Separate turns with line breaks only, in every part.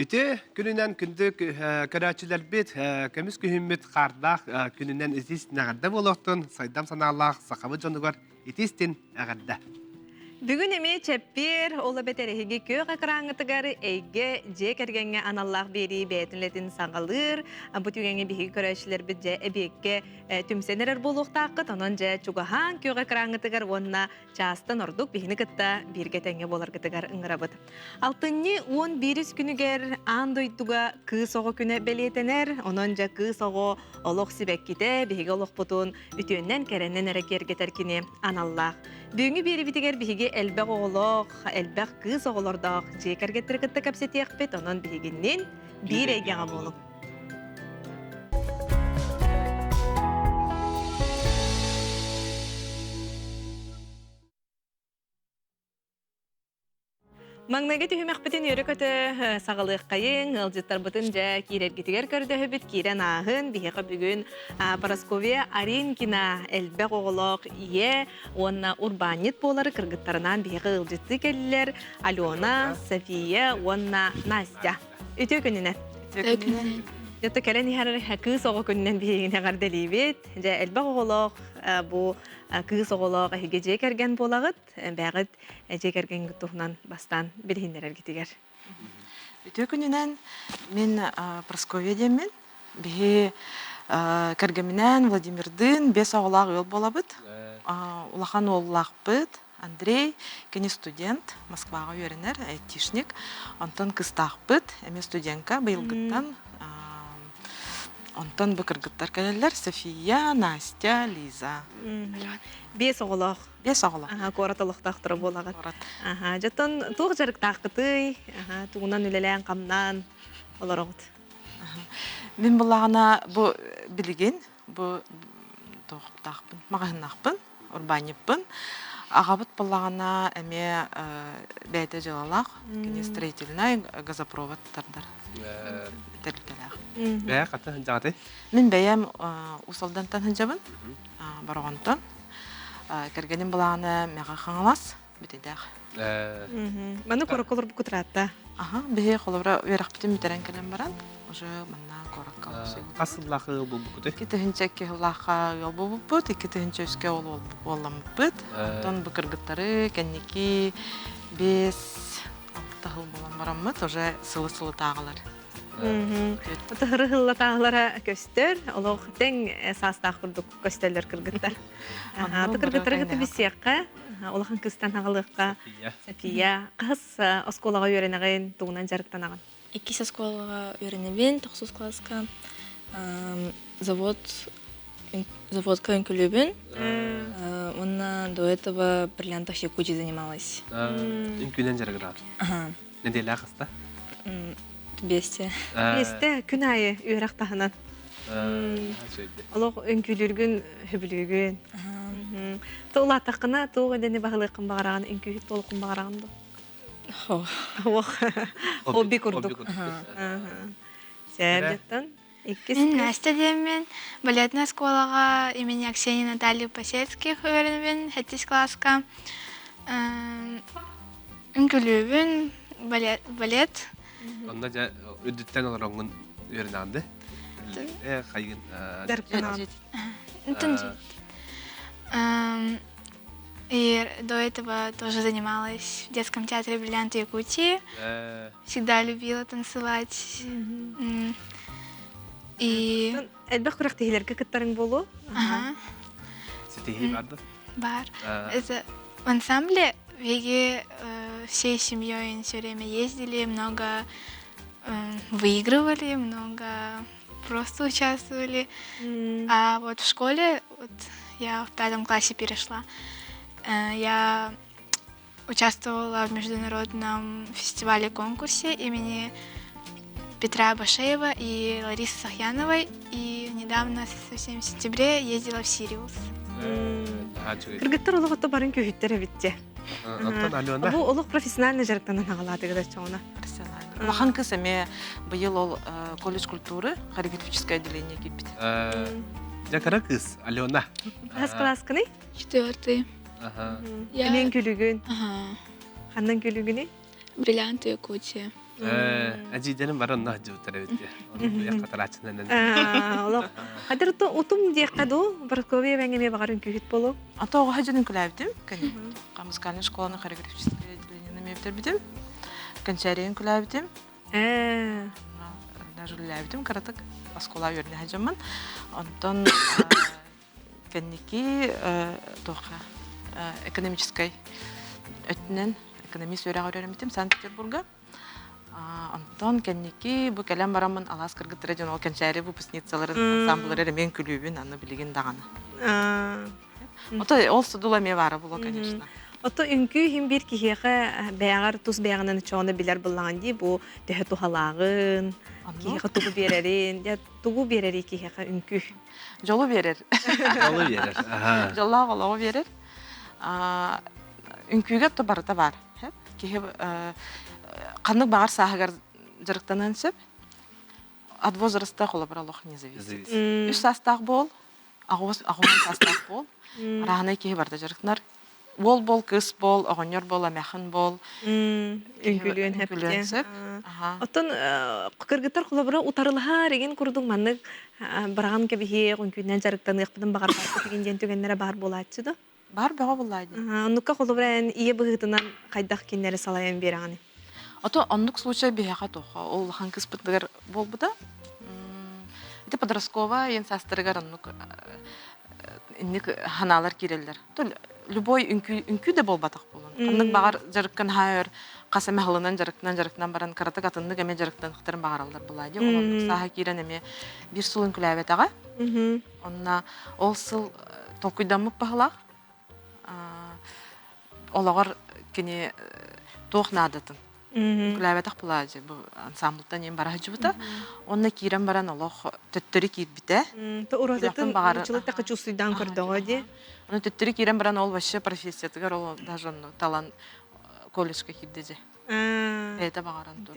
Ити күнүнен күндүк көрәчилер бит көмүс күһүммүт кардах күнүнен изис нагадда болохтун сайдам санаалах сакабы жонугар итистин агадда.
Бүгін эми чеппир ола бетереһиги көк акрааңытыгар эйге же кергенге аналлах бери бетинлетин саңалыр бу түгенге биһиги көрөчүлөр бит же эбекке түмсенерер болуктааккыт онон же чугахан көк акрааңытыгар онна частан ордук бихини кытта бирге теңге боларгытыгар ыңырабыт. Алтынны 11 күнүгер аан дойдуга кыз ого күнө белетенер онон же кыз ого олох сибекките биһиги олохпутун үтүөннен керенен эрекергетер кини аналлах. Бүгүнкү бири битигер биһиги элбек оголок, элбек кыз оголордоох жекергеттер кытта капсетиякпет, онон биһигиннен бир эйгеға болуп. Маңнайга түһүмәкпетин өрө көтө сагалык кайын, ылжыттар бытын жа кирергитигер көрдөһөбүт кирен аһын биһига бүгүн Парасковия Аринкина элбек оголок ие онна урбанит болары кыргыттарынан биһига ылжытты келлер Алена, София, онна Настя. Өтө күнүнө. Ятта келен иһар кыз ого күнүнөн биһигине гарделибит. Жа элбек оголок бу кыз оголок хиге жекерген болагыт, бәгыт жекерген тухнан бастан билһиннерер гитигер.
Өтө күнүнен мен Прасковия демен, биһи кергеминен Владимирдын 5 оголак өл болабыт. Улахан оллакпыт. Андрей, кені студент, Москвага үйренер, айтишник. Антон кыстакпыт, эме студентка быйылгыттан. Антон быкыргыттар келелер, София, Настя, Лиза.
5 оголок.
5 оголак.
Кораталыктактыры болагыт. Жаттан туг жарыктакыты, тугунан үлелен камнан олорогут.
Мен булагана бу билген, бу токтакпын, магынакпын, урбаниппын. Агабыт булагана эме бәйте жалалак, кене строительный газопроводтардар. Теркелек.
Бә ката жагаты.
Мен бәям усалдантан хынжабын. Баргантан. Кергенем булагана мага хаңалас битедек.
Маны короколор бу кутратта.
Бе холора верахптым митерен келем баран. Уже манна кораккалсы.
Касыллахы бу букуты.
Китехинчеке лаха йол бубут, китехинческе ол боллампыт. Тон быкыргыттары кенники 5 тахыл болан бараммыт, уже сылы-сылы тағылар.
Отохыры хылла тағылара көстер, олог тең састақ күрдік көстерлер кіргіттар. Аты кіргіттары кіті бісеққа, олағын кыстан ағылыққа, София, қыз осколаға үйренағын туғынан жарықтан ағын.
2 осколаға үйренебен, 9 класска заводка инкулюбин. Она до этого в бриллиантах Якутии занималась.
Инкүнен жарыгыра. Неделя кыста?
200.
Бесте күн айы үйрек тағынан. Олог өңкүлүргүн хөбүлүгүн. Тола тақына тоғы дені бағылықын бағараған, өңкүлік толықын бағараған да. Хобби күрдік. Сәбеттен?
Мен Настя демен, балетная школага имени Аксении Натальи Посельских үйренбен, 7 класска. Үңкүлүбүн, балет.
Онда жа үдүттен олоңун үйренанды. Кайгын
Дәрпінан.
И до этого тоже занималась в детском театре «Бриллианты Якутии». Всегда любила танцевать. И...
Әлбәк күрәк тегелерге кыттарың болу?
Сетихи барды?
Бар. Это в ансамбле Веги всей семьей все время ездили, много выигрывали, много просто участвовали. А вот в школе, вот я в 5 классе перешла, я участвовала в международном фестивале-конкурсе имени Петра Башеева и Ларисы Сахьяновой. И недавно, совсем в сентябре, ездила в Сириус.
Кыргыттар олоғытта барын көхіттері бітте.
Антон Алена.
Бұл олық профессиональный жарықтанын ағалады ғадар чоғына.
Улахан кыз эме быйыл ол колледж культуры, хореографическое отделение кипит.
Жакара кыз Алена.
Класс кыны?
4.
Мен күлігін.
Ага.
Хандан күлігіні?
Бриллианты Якутии.
Әжиденім бар онна жуутар өтті. Оны яққа тарачынан.
Олох. Хадыр то утум диякаду Просковья бәңеме багар үнкүхит болу.
Ата оға хәҗәнен күләбдем. Кәне. Музыкальный школаны хореографическое отделение мебтербидем. Кончарен күләбдем. Даже күләбдем каратык. Аскола йөрне хәҗәмән. Антон кәнники тоха экономической өтнен экономист өйрәгән Санкт-Петербурга. Антон кәнники бу кәләм барамын Алас кыргыт радион ол кәнчәре выпускницаларын ансамбльлары мен күлүбен аны билеген даганы. Ото ол судула ме бары було, конечно.
Ото үнкү хим бир кихеге бәгәр тус бәгәнен чоны билер булган ди бу төһө тухалагын кихеге тугу берерин я тугу берери кихеге үнкү.
Жолу берер.
Жолу берер. Аха.
Жолла голоо берер. Үнкүгә то барыта бар. Кихе канык багар сахагар жырыктанан сөп. От возраста холобралох не зависит. Үш састак бол, агуан састак бол. Раханы кихе барда жырыктар. Бол кыз бол, огоньор бол, амяхын бол.
Үнкүлүн хепте. Оттон кыргыттар холобра утарылха деген курдуң маннык барган кебихи үнкүннән жырыктан ыкпыдан багар деген жентүгеннәре бар булачы да.
Бар бага булайды.
Оннукка холобра ие быгытынан кайдак киннәре салаян бераганы.
Ото оннук случай бияха тоха. Ол хан кыз битгер болбуда. Это подростковая ен састыргар оннук инник ханалар киреллер. То любой үнкү де болбатак болун. Оннук багар жарыккан хайыр касаме халынан жарыктан баран карата катынны геме жарыктан хтырын багаралдар булайды. Оннук саха кирен эме бир сулын күләбет ага. Онна ол сыл толкуйдамык багалак. Олагар кини тоохнадатын. Күләбетак булады. Бу ансамбльтан ем бара җибута. Онна кирен баран олох төттөрү кирбите.
То уразатын чылыкта кычусыйдан көрдөгө ди.
Оны төттөрү кирен баран ол вообще профессиятыгар ол даже талан колледжга кирдеже. Это багаран тур.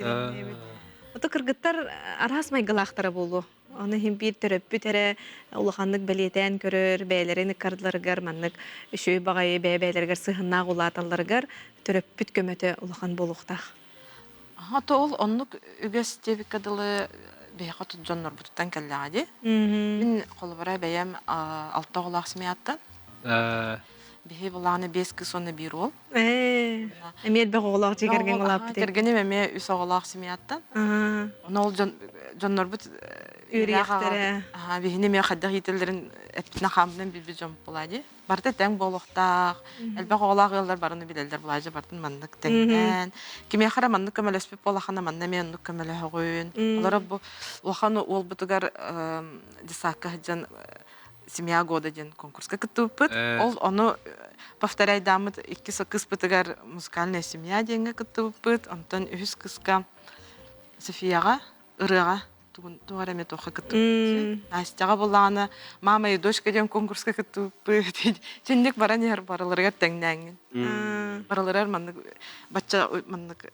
Ото кыргыттар арас майгалактары болу. Оны хим бир төрөппү тере улаханнык белетен көрөр, бәйлерин кардларыгар маннык үшөй багай бәйләргә сыгынна гулаталарыгар төрөппүт көмөтө улахан болукта.
То ол оннук үгес тебикадылы бейха тут жоннор бутуттан келлагади. Мин колбара бәям алта голак семияттан. Бихи буланы 5 кыз оны бир ол.
Эмет бе голак жигерген голап бит.
Кергене эме 3 голак семияттан. Оны ол жоннор бут
үрехтере.
Бихине ме хадда хителерин эптина хамдан билби жом булади. Барта тең болохтак. Элбе голагылар барыны билелдер булажы бартын маннык теңден. Киме хара маннык көмөлөспүп болахана манна мен нук көмөлө хогын. Алар бу лоханы ол бутугар дисакка жан семья года ден конкурска кытыппыт. Ол оны повторяй дамыт 2 кыз бутугар музыкальная семья денге кытыппыт. Антон 3 кызга Софияга, Ырыга тугара мет оха кытыппыт. Настяга буланы мама и дочка ден конкурска кытыппыт. Чендик баран яр бараларга теңнәңген. Баралар маннык бачча маннык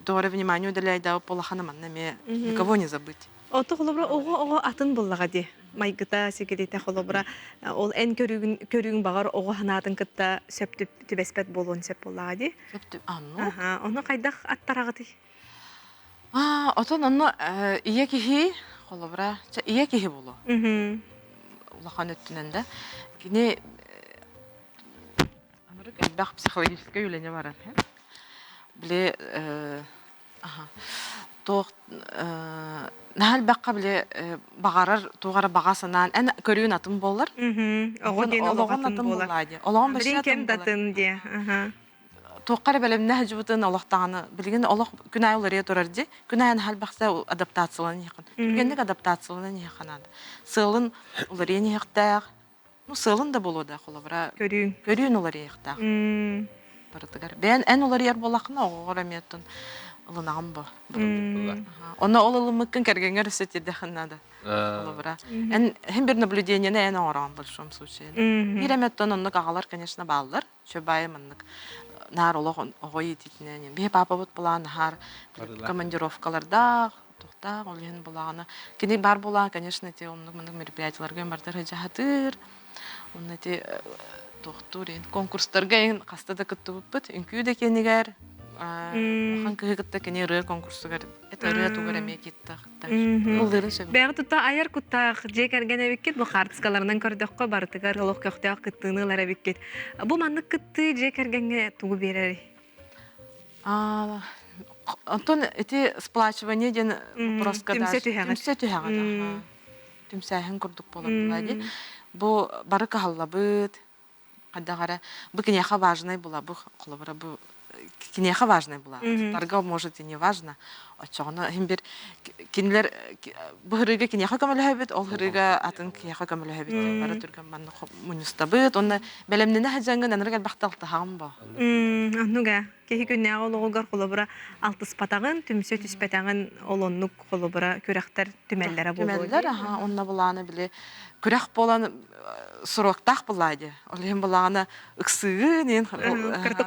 тугара внимание уделяй да полахана манна ме никого не забыть.
Ото холобра ого атын буллага ди. Майгыта секретарь холобра ол эн көрүгүн багар ого ханатын кытта сөптүп түбеспет болон сеп буллага ди.
Сөптүп анну.
Оны кайдак аттарага ди.
Отон онно ие кихи холобра ие кихи боло. Улахан өттүнөндө кини амрык элбак психологическое явление бар. Биле тох нахал бакка биле багарар тугара багасынан эн көрүүн атын болар.
Ого ден ологон
болар. Ологон башка
кем датын ди.
Тоққары бәлем нәһ жібутын олақтағаны білген олақ күнай олар турар ди. Күнайын хал бақса адаптациялан яқын. Күнгендік адаптациялан яқынады. Сылын олар ен яқтақ. Сылын да болу да қолабыра. Көрүүн олар яқтақ. Барытығар. Бән ән олар ер болақына оғыр әметтін ұлынағым бұ. Оны ол ұлымықын кәргенгер өсетеді қынады. Hem bir наблюдениене en оғыраған большом случае. Bir әметтін онлық ағалар, конечно, балылар. Шөбайы мұнлық. Нар олог ой ететінен. Бе папа бұт бұлан, нар командировкаларда, тоқта, олген бұлағына. Кені бар бұлан, конечно, те онлық мұндық мероприятияларға бардыр жағатыр. Оны те тоқтыр, конкурстарға ең қастада күтті бұппыт. Үнкүй де кенігер, Хан кыгытта кене ры конкурсугар это ры тугар эме киттах.
Мгм.
Ылдырын сөбү.
Бәгы тұтта айар күттақ жек әргені беккет, бұл қартысқаларынан көрдіққа бартығар ұлық көқтіғақ күттіңілер беккет. Бұл маңнық күтті жек әргенге туғы берер.
Антон эти сплачивание ден просто
Түмсе түһәгәт.
Түмсе түһәгәт. Түмсәһен курдук болан булади. Бу бары кахаллабыт. Кадагара бу кинеха важный була, бу кулабара бу кинеха важный була. Тарга может и не важно. Очогона хим бир кинлер бу хырыга кинеха камалабыт, ол хырыга атын кинеха камалабыт. Бары түргән манны мунустабыт, онна белемнене хаҗанган анырга бахталты хам бу.
Аннуга, кехи күнне олығығар қолыбыра алтыс патағын, түмсе түспетағын олоннық қолыбыра көрәқтер түмәлләрі болу.
Түмәлләр, онна буланы биле күрәк болан сороктах булады. Олен буланы ыксыгын,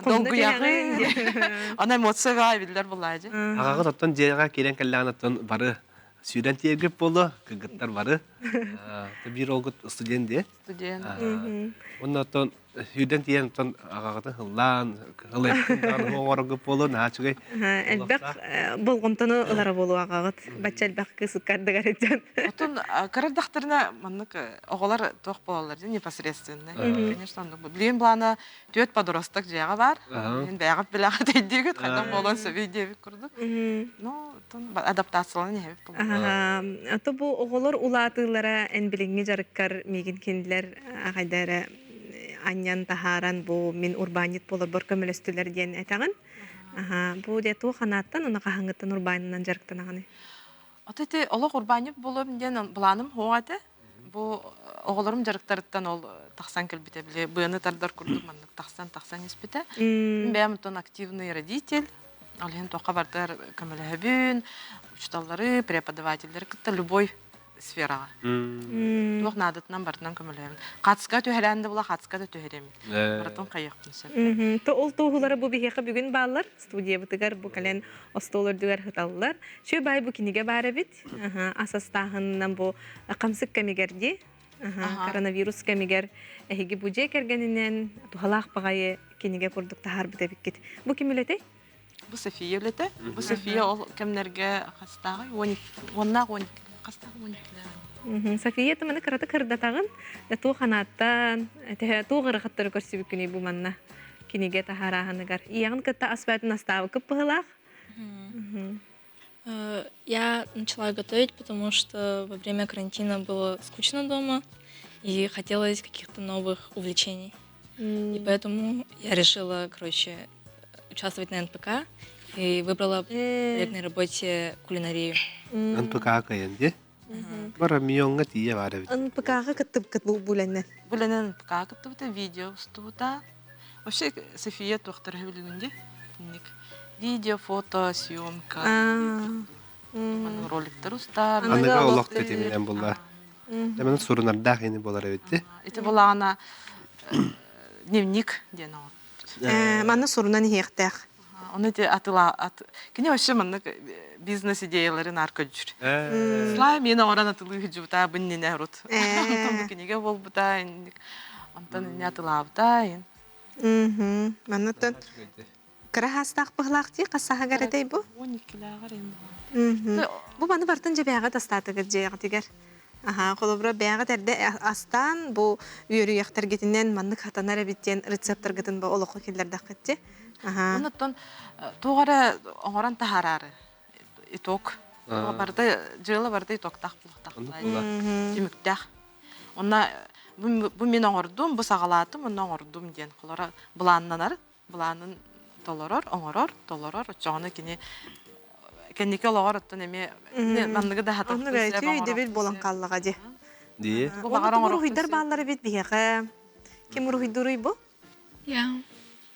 долгуягын. Ана эмоцияга билдер булады.
Ағағы тоттан жеға керен кәлләғын бары сүйден тегіп болу, кігіттар бары. Бір олғыт студент де.
Студент.
Онна тон сүйден теген тон ағағытын хыллан, хылайттан оңорғы болу, нәчіғай.
Әлбәқ болғымтаны ұлары болу ағағыт. Бәтчі әлбәқ кысыққарды ғареттен.
Отон карардахтарына маннык оголар тоқ болалар, непосредственно. Конечно, билген плана төт подросток жага бар. Мен байгап билагы дейдигет, кайдан болон сөбейдебик курдук. Ну, адаптацияланы не болду.
Аты бұл оғылар улатылара ән біліңі жарықкар меген кенділер ағайдары аньян тахаран бұл мен урбанит болар бір көмілістілер ден әтағын. Бұл де туы қанаттан, оны қағыңыттан урбанинан жарықтан ағаны.
Отети олық урбанит болым ден бұланым хоғады. Бұл оғыларым жарықтарыттан ол тақсан кілбіте біле. Бұяны тардар күрдік мандық тақсан еспіте. Бәм тон активный родитель. Олен тоқа бартар көмілі учталлары, преподавательдер, кітті любой сфераға. Тоқ надытынан бартынан көмілі хөбін. Қатысқа төхерәнді бұла, қатысқа да төхеремін. Бартын қайықпын сөп.
Ол тоғылары бұл бігеқі бүгін балар, студия бұтығар, бұл кәлен остолырдығар хыталылар. Шөй бай бұл кенеге бары бит, асастағынан бұл қамсық кәмегерде, коронавирус кәмегер, әйге бұл жек әргенінен тухалақ бағайы кенеге құрдық тахар бұта біккет. Бұл кем өлеті?
Бұл София өлеті. Бұл София ол кәмнерге қастағы, оннақ 12, қастағы 12.
София тыманы қыраты қырдатағын, да ту қанаттан, ту ғырықаттары көрсі бүкіне бұл манна кенеге тахарағынығар. Ияғын кітті аспайтын астауы көп бұғылақ?
Я начала готовить, потому что во время карантина было скучно дома и хотелось каких-то новых увлечений. И поэтому я решила, участвовать на НПК и выбрала в проектной работе кулинарию.
НПК кайынде? Бара мионга тия бары бит.
НПК-ға кіттіп кіт бұл бүләнне.
Бүләнен НПК кіттібіті, видео ұстыбыта. Вообще, София тоқтар хөбілігінде. Видео, фото, съемка. Роликтер ұстар.
Аныға олық тетемінен бұлар. Дәмені сұрынардақ ені болар өтті.
Это была она дневник ден ол.
Манны сұрынан еқтәқ.
Оны де атыла. Кене вообще манны бизнес идеяларын арқа жүр. Слай мені оран атылы жүбіта бұннен әрут. Антон кенеге бол бұта. Антон не атыла бұта.
Манны тон кірі хастақ бұғылақ дей, қасаға ғарадай бұ?
12-ләғар енді.
Бұ маны бартын же бәға тастатығыр жеға тегер. Қолыбыра бәға тәрді астан бұл үйері яқтар кетінен манны қатанар әбіттен рецептар кетін бұл олықы келдердақ кетті.
Оннаттан туғара оңыран тахарары. Иток. Жылы барды итоктақ бұлықтақ. Түміктәқ. Онна бұл мен оңырдым, бұл сағалатым, онна оңырдым ден. Бұланнанар, бұланын толорор, толорор, очоғаны кені кеннеке олағар оттан әме манныгы да хатып.
Онны ғайты үйді біл болан қаллыға де.
Де?
Оны тұмыр ұйдар бағалары бет бейеғі. Кем ұйдар ұй бұл?
Я.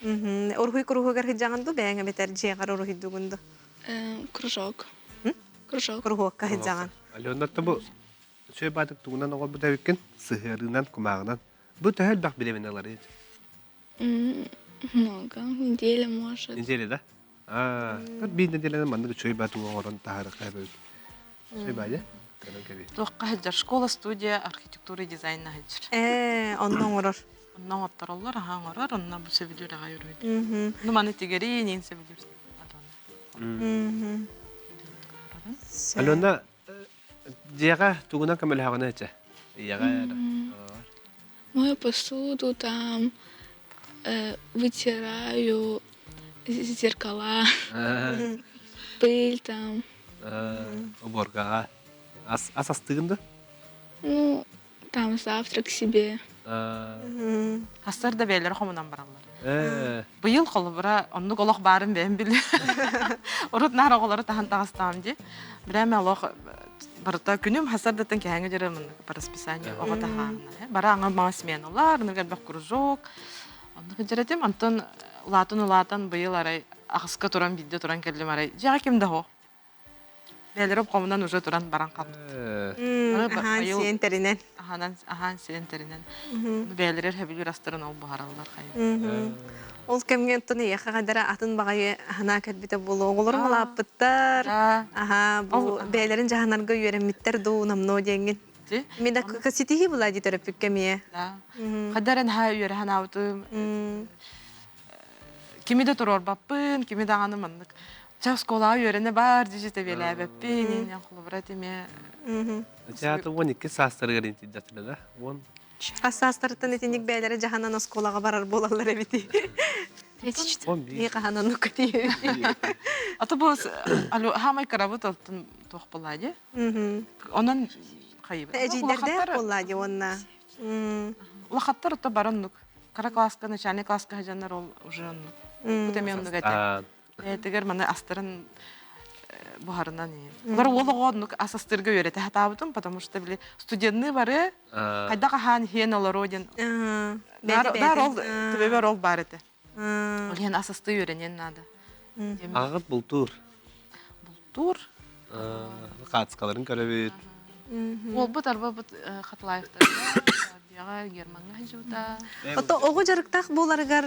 Орхуй кұрғығар хиджағынды бәңі бетер жеғар орхуйдығынды?
Кружок. Кружок.
Кұрғыққа хиджаған.
Алионатта бұл сөй бадық туғынан оғыр бұта өккен сығырынан, күмағынан. Бұл тәхәл бақ білемін алар еді.
Много. Неделя, может.
Неделя, да? Bir nedelenen mandığı çöy batı oğlan tahara kaybı. Çöy baya.
Тоққа хәджар школа, студия, архитектура и дизайнна хәджар.
Ondan oror.
Ondan оттаралар, аға орар, онна бұл сөбілер аға юройды. Ну, маны тегері, нен сөбілер.
Алена диага тугуна камелхагана эче. Яга.
Мою посуду там, вытираю зеркала, пыль там.
Уборга. Асастыгында?
Ну, там завтрак себе.
Хастар да бәйлер хомунан баралар. Быйыл холбара оннук олох барын бәм бил. Урут нара голары тахан тагыстам ди. Биреме олох барта күнүм хастар датын кәңге жеремин по расписанию ого тахан. Бара аңа ма сменалар, нигер бак кружок. Оннук жеретим антон улатын быйыл арай ахыска туран бидде туран келдим арай. Жага кимде хо? Бәйлер хомунан уже туран баран калды.
Сен теринен.
Ахан сентеринен. Бәйлер хәбилер астырын ол бахаралар хай.
Ол кемген тоны яха кадара атын багай хана кәтбите булу. Олар малапыттар. Аха, бу бәйлерин жаһанарга йөрәмиттер ду намно деңген. Мен каситихи була ди терапик кемие.
Кадаран ха йөрә хана авты. Кимиде турор баппын, кимиде аны мындык. Ча школа йөрәне бар дижите белә бәппин, я хулбратиме.
Театр вон ике састыргар интидәтле да. Вон.
Асастыртын этинник бәйләре жаһаннан осколага барар булалар бити.
34.
Ни каханан нукати.
Аты бу алу хамай карабут алтын тохпалади. Онан кайбы.
Эҗидәрдә буллади онна.
Улахаттар ата бараннык. Кара класска, начальник класска хаҗаннар ол уже. Бутемен гәтә. Тегер менә астырын бухарынан не. Улар ологоднук асастырга өйрәтә хатабытым, потому что били студентны бары кайда кахан хеналар родин. Дар ол төбе рол бар иде. Ол ен асасты өйрәнен надо.
Агыт бултур.
Бултур.
Катскаларын көрөбүт.
Ол бу тарба бу хатлайфта. Яга Германга хажута.
Ото ого жарыктак буларгар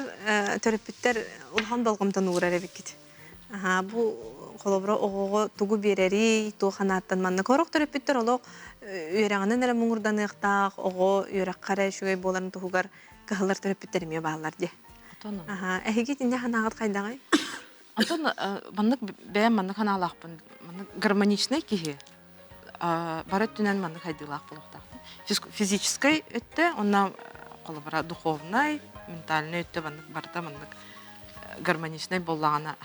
терапевттер улхан болгомтан уурар бикит. Аха, бу колобро ого тугу берери, ту ханаттан манна корок терапевттер олог үйрәгәнен әле муңурдан ыктак, ого үйрәк кара шугай боларын тугар кахлар терапевттер ме баалар ди. Аха, әһиге инде ханагат кайдагай.
Антон маннык бәм маннык ханалакпын. Маннык гармоничный киһи. Барат түнән маннык хайдылак булыкта. Физической өтте, онна колобра духовный, ментальный өтте маннык барта маннык гармоничный боллагана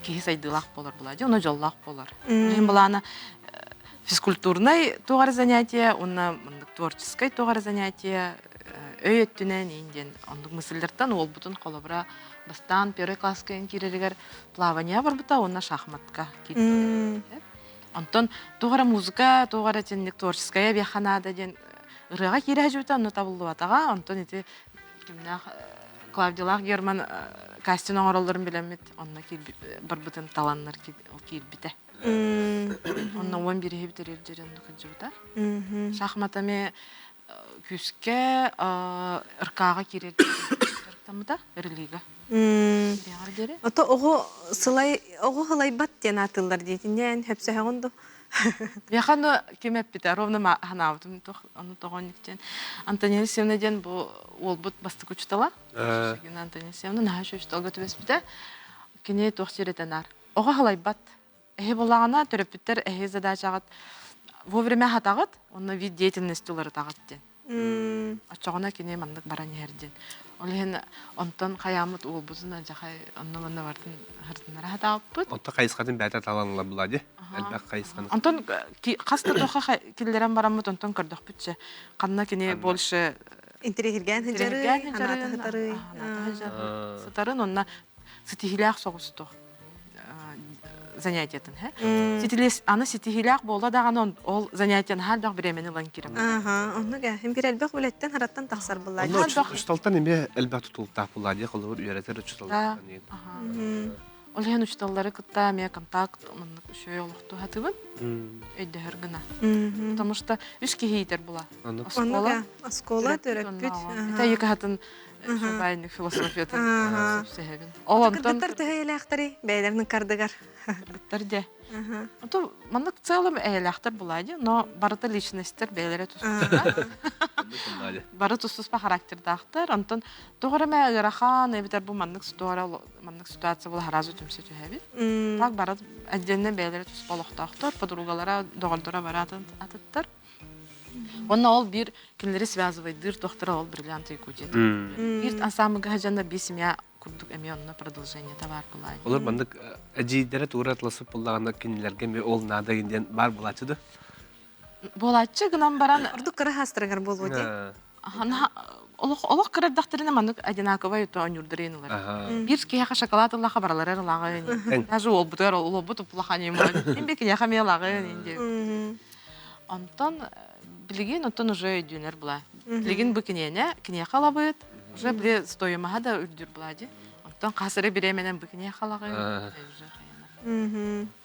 киһи сайдылак болар булади, оны жоллак болар. Мен буланы физкультурный тугар занятие, онна маннык творческий тугар занятие өйөттүнен инден ондук мысылдартан ол бутун колобра бастан первый класска киреригер плавание бар бута, онна шахматка китти. Антон тугара музыка, тугара тенник творческая бяханада ден ырыга кире жута, но табылды батага, Антон ити кимнах Клавдилах Герман кастин оңоролларын билемит, онна бар бутун таланнар кирбите. Онна 11 битерер жерен кыжута. Шахматаме күскә ыркага кирер тамда ирлига.
Ото ого сылай бат ден атылар дейтинен хөпсө хагынды.
Яханы кемеп бите ровно ханаутым тох аны тогонниктен. Антония Семнеден бу ол бут басты күчтала. Антония Семна нахашы шталга төбес бите. Кине тохсиретенар. Ого халай бат. Болагана терапевттер задачагат вовремя хатагат, онна вид деятельности улары тагат ден. Ачагына кине мандык баран ерден. Олен онтон каямыт ул бузуна жахай онномана бардын хартынара хатагыппыт.
Онта кайыскатын бәтә таланлар булади. Әлбәт кайыскан.
Онтон каста тоха киллерен барамыт онтон көрдөх бүтче. Канна кине больше
интерегирген хыжары, аната хытары.
Сатарын онна ситихилях согусту. Занятиятын, аны ситихилях болда даган ол занятиян халдак времени ланкирем.
Аха, оннуга хем бирелбек билеттен хараттан таксар булла.
Ушталтан эме әлбәт тутултак булади, кылыр үйрәтер ушталтан.
Ол хен ушталлары кытта ме контакт мындык шөй олукту хатыбын. Өйдәр гына. Потому что үс кихитер була.
Оскола терапевт.
Это екі хатын шабайник философиятын сөйбен.
Ол онтон тәһәйләхтәри бәйләрнең кардыгар.
Биттерде. То мандык целым әйләхтер булади, но барыта личностьтер бәйләре тустыра. Бары тустуспа характердактар, онтон тоғырама ырахан, эбитер бу маннык ситуация бол харазы түмсе түһәбит. Так бары отдельно бәйләре туспалыктактар, подругалара доголдора баратын атыттар. Онна ол бир кинлери связывайдыр, доктора ол бриллианты икутет. Бир самыга хажанда бисимя курдук эмионна продолжение товар булай.
Олар мандык әҗидәре туры атласып буллаганда кинләргә ме ол нада инден бар булачыды.
Болачы гынан баран
Ордук кыра хастыргар болу ди.
ана олох кырдактарына мандык одинаковый то анюрдырыналар. Бир кияха шоколад алла хабарлары лагы. Даже ол бутер ол бутуп плахани мал. Дим бек яха мелагы инде. Антон билген отон уже дюнер була. Билген бикенене, кине халабыт. Уже биле стоимага да үрдүр булади. Антон касыры биременен бикене халагы.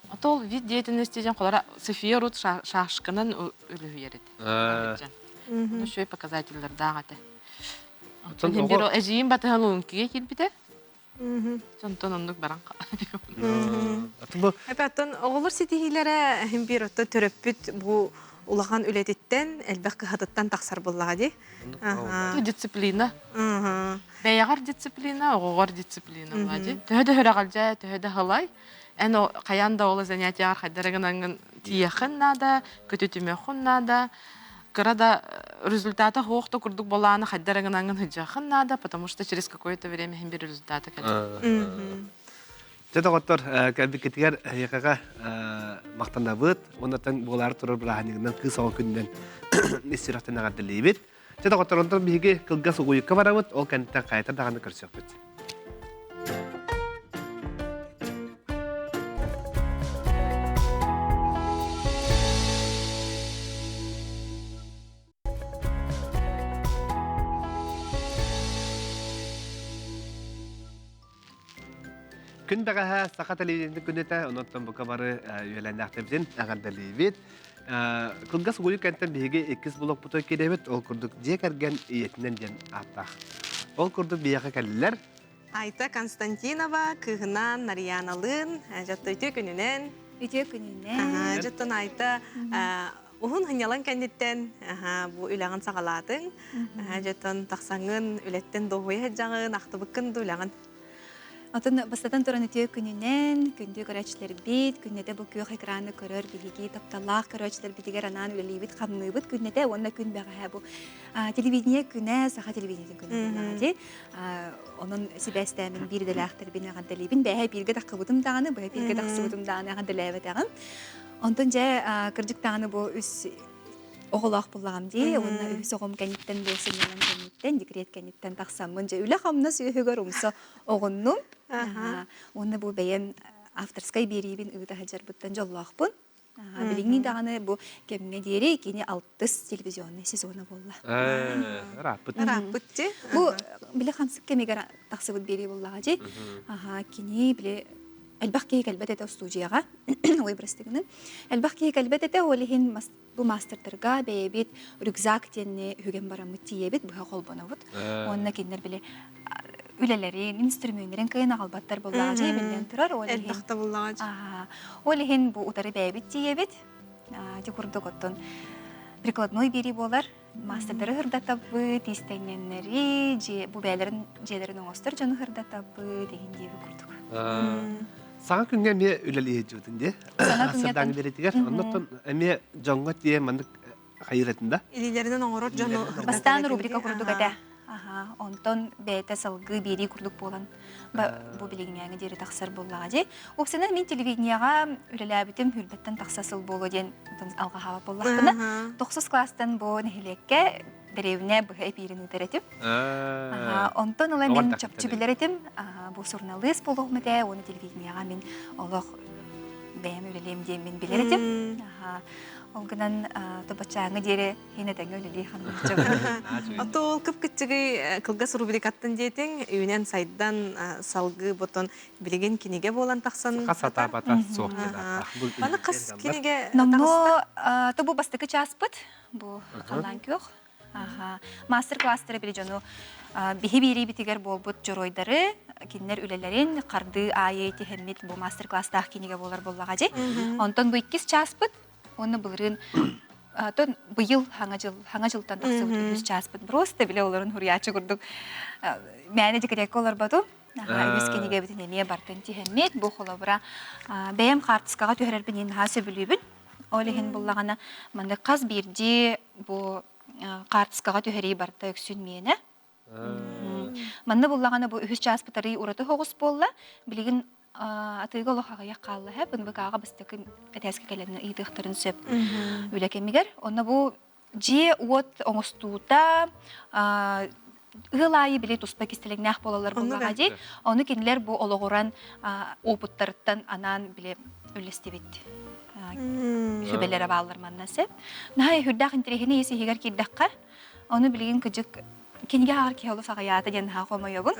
Атол вид деятельности ден колара София Рут шашканын үлү ерет. Ну шөй показательлер дагаты. Антон бир эжиин баталун киге килбите. Сонтон ондук баран.
Атыбы
Эпаттан оголор ситихилere hem bir otta төрөппүт бу улаган үлетиттен элбек кыһатыттан таксар буллага ди.
Дисциплина. Бәягар дисциплина, огор дисциплина булади. Төһөдө хөрәгалжа, төһөдө халай. Эно каянда ола занятия хайдарыгынан тияхын нада, көтөтүмөхүн нада. Кырада результата хоохто курдук боланы хайдарыгынан хыжахын нада, потому что через какое-то время hem bir результаты келет.
Жада готтор кәбикетигер якага мактанабыт, ондан булар турар браханигынан кысал күндән истирахтан агадылыбыт. Жада готтор ондан биге кылга сугуйка барабыт, ол кәнттән кайта даганы көрсөкбүт. Күн бәгәһә сака телевизионда күнәтә, оннан бу кабары юләнәктәбен агадылыбыт. Кылга сугуй кәнттән биге 2 блок бутой кедебит, ол курдук декәргән иетнән ден аттах. Ол курдук бияга кәлләр.
Айта Константинова, кыгынан Нарьяналын, жаттыйты күнүнен.
Үтө күнүнен.
Жаттан айта ухун хынялан кәндиттен бу үләгән сагалатын. Жаттан таксаңын үлеттен дохуй хаҗагын, актыбыккын үләгән.
Атын бастатан туран үтө күнүнен, күндү көрөчлөр бит, күннәдә бу көк экраны көрөр биһиги тапталлах көрөчлөр битигер анан үлелибит камныбыт күннәдә онна күн бәгә бу. Телевидение күнә, саха телевидение күнә ди. Onun sibestəmin bir dələkdir binə qəndəlibin bəhə birgə daqıbıdım dağını, bəhə birgə daqsıbıdım dağını qəndələvə dağım. Ondan cə qırcıq dağını bu üs oğulaq bullağım dey, onunla üs oğum kənitten bolsun yalan kənitten, dikret kənitten taqsamın cə ülə xamna süyühügər umsa oğunnum. Onunla bu bəyəm avtorskay beribin ıda hajar buttan jollaq bun. Билигни даганы бу кемге дери кини 6 телевизионный сезоны болла.
Раппытти.
Бу биле хамсык кемегер таксыбыт бери боллага же. Кини биле элбахки калбет эте студияга ой брестигинен. Элбахки калбет эте олихин бу мастертерга бебит рюкзак тенне хүген барамыт тиебит бу холбонобут. Онна киндер биле үлелерин, инструменттерин кайына албаттар боллага же билен турар олихин.
Элбахта боллага же.
Олихин бу утары бебит тиебит. Же курдук оттон прикладной бери болар. Мастерлары хырдатабы, тистеңненнери, же бу бәйлерин жедерин оңостор жону хырдатабы деген деби курдук.
Саңа күнгә ме үләлие җүтендә. Садан беретигәр, оннан эме җанга тие мандык хайратында.
Илиләреннән оңорор жону.
Бастан рубрика курдук ата. Онтон бәйті салғы бері күрдік болан. Бұл білігінеге дері тақсар боллаға де. Оқсынан мен телевиденияға үлеләбітім хүрбеттен тақсасыл болу ден алға хава боллақпына. 9 кластан бұл нәхілекке дәревіне бұға әпейрін өтіретім. Онтон олай мен чапчы білеретім. Бұл сұрналыс болуғымы де, оны телевиденияға мен олық бәйім үлелем де мен білеретім. Олгынан табачаңы дере хинетен өлелей ханымчы.
Атол кып кытчыгы кылгас рубрикаттан дейтин, үйнен сайдан салгы ботон билеген кинеге болан тақсан.
Қасата бата соқты.
Баны қас кинеге
Намно табу бастыкы часпыт, бұл қалан көк. Мастер-класстары біле жону бихи-бири битигер болбут жоройдары, кинлер үлелерин қарды айети хэммит бұл мастер-класстақ кинеге болар боллаға же. Онтон бұл 2 часпыт, оны бұлырын тон быйыл хаңа жылтан тахсыбыт үс часпыт просто биле оларын хурьячы курдук мәне дикерек олар бату үс кенеге битин эме бартын тихеммет бу холобра бәем картыскага төһөрөр бинин хасы билүбүн олехин буллагана мында каз бирди бу картыскага төһөри барта өксүн мене мында буллагана бу үс часпытары ураты хогус болла билигин атыга лохага яккалла һәп бынбыкага быстыкы этәскә кәләне ыйтыктырын сөп үлекемигер онна бу же от оңостуута ылайы биле туспа кистелегнах болалар буллага ди оны кинилер бу ологоран опуттарыттан анан биле үлестебит хүбелере баалар маннасы най хүрдак интерехини иси хигер киддакка оны билген кыжык кинге агар киолу сагаята ден ха комойогун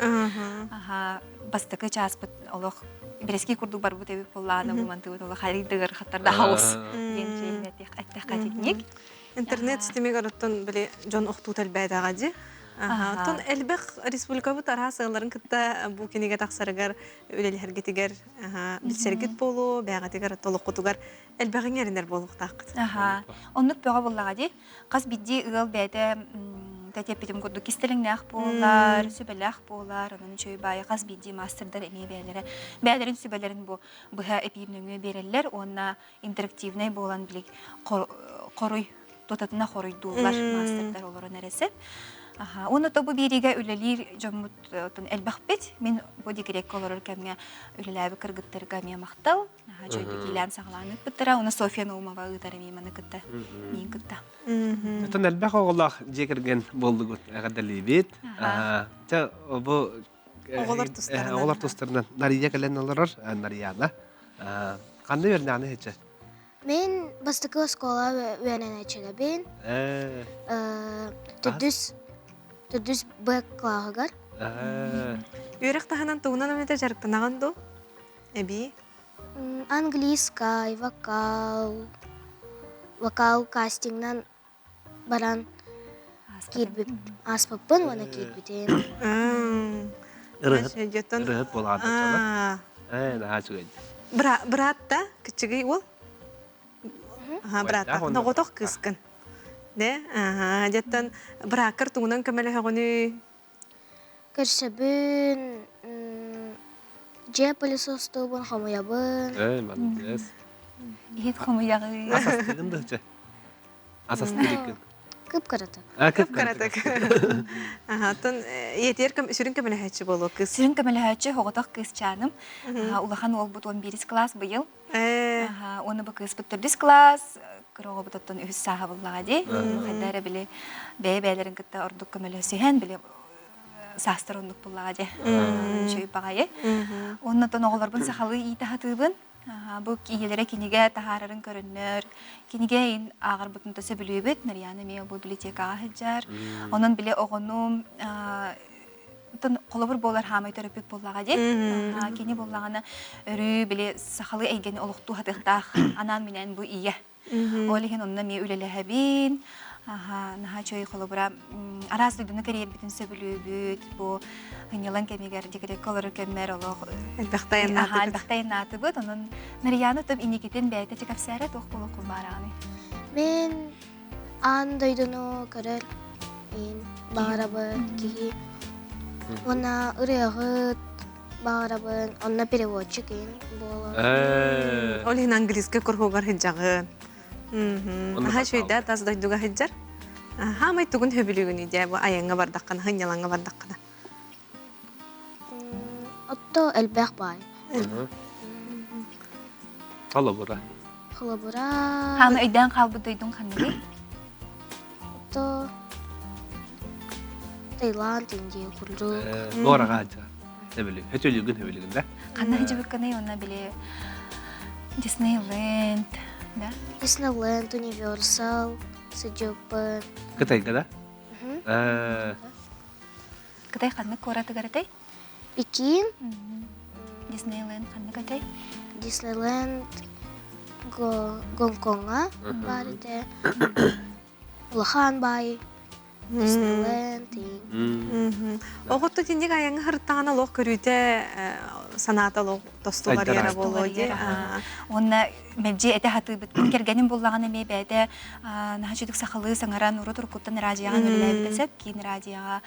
бастыкы часпыт олох брески курду бар бут эбип боллаана буманты бут олох харидыгыр хаттарда хаус ден жейнетик аттакка тикник
интернет системеге ороттон биле жон октуутал байдага ди тон элбек республика бут арха сыыларын кытта бу кинеге таксарыгар үлелергетигер билсергит болу бягатигер толоккутугар элбегиңеринер болуктак
оннук бага боллага ди каз бидди ыл бәйте тәтепитим курду кистелеңнах болар сүбелах болар анын чөй бай каз бидди мастердар эме бәйлерин сүбелерин бу быха эпимнөңө береллер онна интерактивный болан билик коруй тотатына хоруйдуулар мастердар олорун эресе оны тобу бириге үлелир жомут элбахпет мен боди керек колорор кемге үлеләбе кыргыттарга мен мактал жойду килән сагланып битера оны София Наумова ыдары меманы кытта мен кытта
Тон элбэх оголах жекерген болдугут агадалибит. Та бу оголар тустарынан Нария келен олорор Нарияна. Кандай бернаны хече?
Мен бастыкы школа үенен ачылабын. Төдүс Б класыгар.
Үйрек таханан тугунан өмете жарыктанаган ду? Эби?
Английский, вокал кастингнан баран кирбип аспаппын, вана кирбитем.
Рыхыт болады чала. Наха чугай.
Братта, кичиги ол? Братта, ноготок кыскын. Де? Жеттен бракыр тугунан көмелі хағыны?
Кірсебін, же пылесостубын, хамуябын.
Молодец.
Ет хомуягы
Асастыгын дычы. Асастыгын.
Кып карата.
Кып каратык. Тон етер сүрін көмелі хәтші болу кыз?
Сирин көмөлөчү хоготок кыз чаным улахан ол бут 11 класс быйыл оны бу кыз бут 4 класс кырого бутаттан үс саха буллага ди хайдара биле бебелерин кытта ордук көмөлөсүһен биле састырондук буллага ди чөй багае оннотон оголорбун сахалы итахатыбын бу киелере киниге тахарарын көрүннөр киниге агар бутунта сөбүлүбүт Нарияна ме бу библиотекага хаджар онон биле огонум тон колобур болар хамай терапевт боллага ди кини боллагана өрү биле сахалы эйген олукту хатыктах анан менен бу ие олеген онна ме үлелехебин наха чөй колобура арас дүйдүнү керер битин сөбүлүбүт бу хынялан кемигер дегерек колору кеммер олог бактайнаты бут онун Нарияна топ иникитин бәйте чекапсары тох боло кулмараны
Мен ан дойдуну көрөр, мен бағарабын кихи. Она ырыягыт бағарабын, онна переводчик ен болы.
Олин английский көрхугар хиджагын. Аха шөйдә таз дойдуга хиджар. Хамай тугун хөбүлүгүн иде бу аянга бардаккан, хыняланга бардаккана.
Отто элбэх бай.
Колобура.
Хылабыра.
ханы өйдөн калбы дойдун ханныгы
Отто Таиланд, Индия, курдук.
Норага жа. Себели, хөтөлүгүн хөбүлүгүн да.
кандай жибыкканы онна биле Disneyland да
Disneyland, Universal, Сыжопын.
Кытайга да?
кытай ханны кораты гаратай
Пекин,
Disneyland ханны кытай
Disneyland, Гонконга барыды. Улахан бай, Disneyland.
Оготто тиндик аянга хырттагана лох көрүтэ санатал тостулар
Айдар
яра
айдар.
болоди.
Онна мәджи әтә хатыбыт кергенин буллаган эме бәдә нахачыдык сахалы саңаран уру туркуттан радиоган үлеләй бесеп кин радиога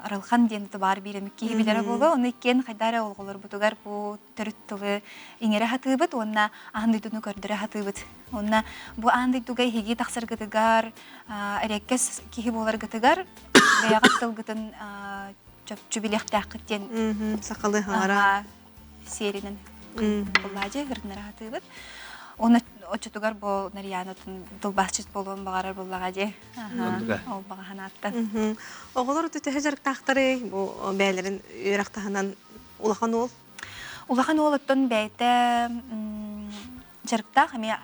аралхан ден бар бирем ки биләре болу оны кен хайдара олголор бутугар бу төрүттүгө иңере хатыбыт онна андыдыны көрдөрө хатыбыт онна бу андыдыгы хиги таксыр гытыгар эреккес кихи болар гытыгар бәягат тылгытын чөпчүбилехтәккеттен
Сакалы хара.
серинен буллади гырнара хатыбыт оны очутугар бу нариянатын дылбасчыт болуун багарар буллагади ол багаханаттан
Оголор төтө хәзер тахтары бу бәйләрен үрәктәһеннән улахан ул.
улахан олоттон бәйте жарыкта хами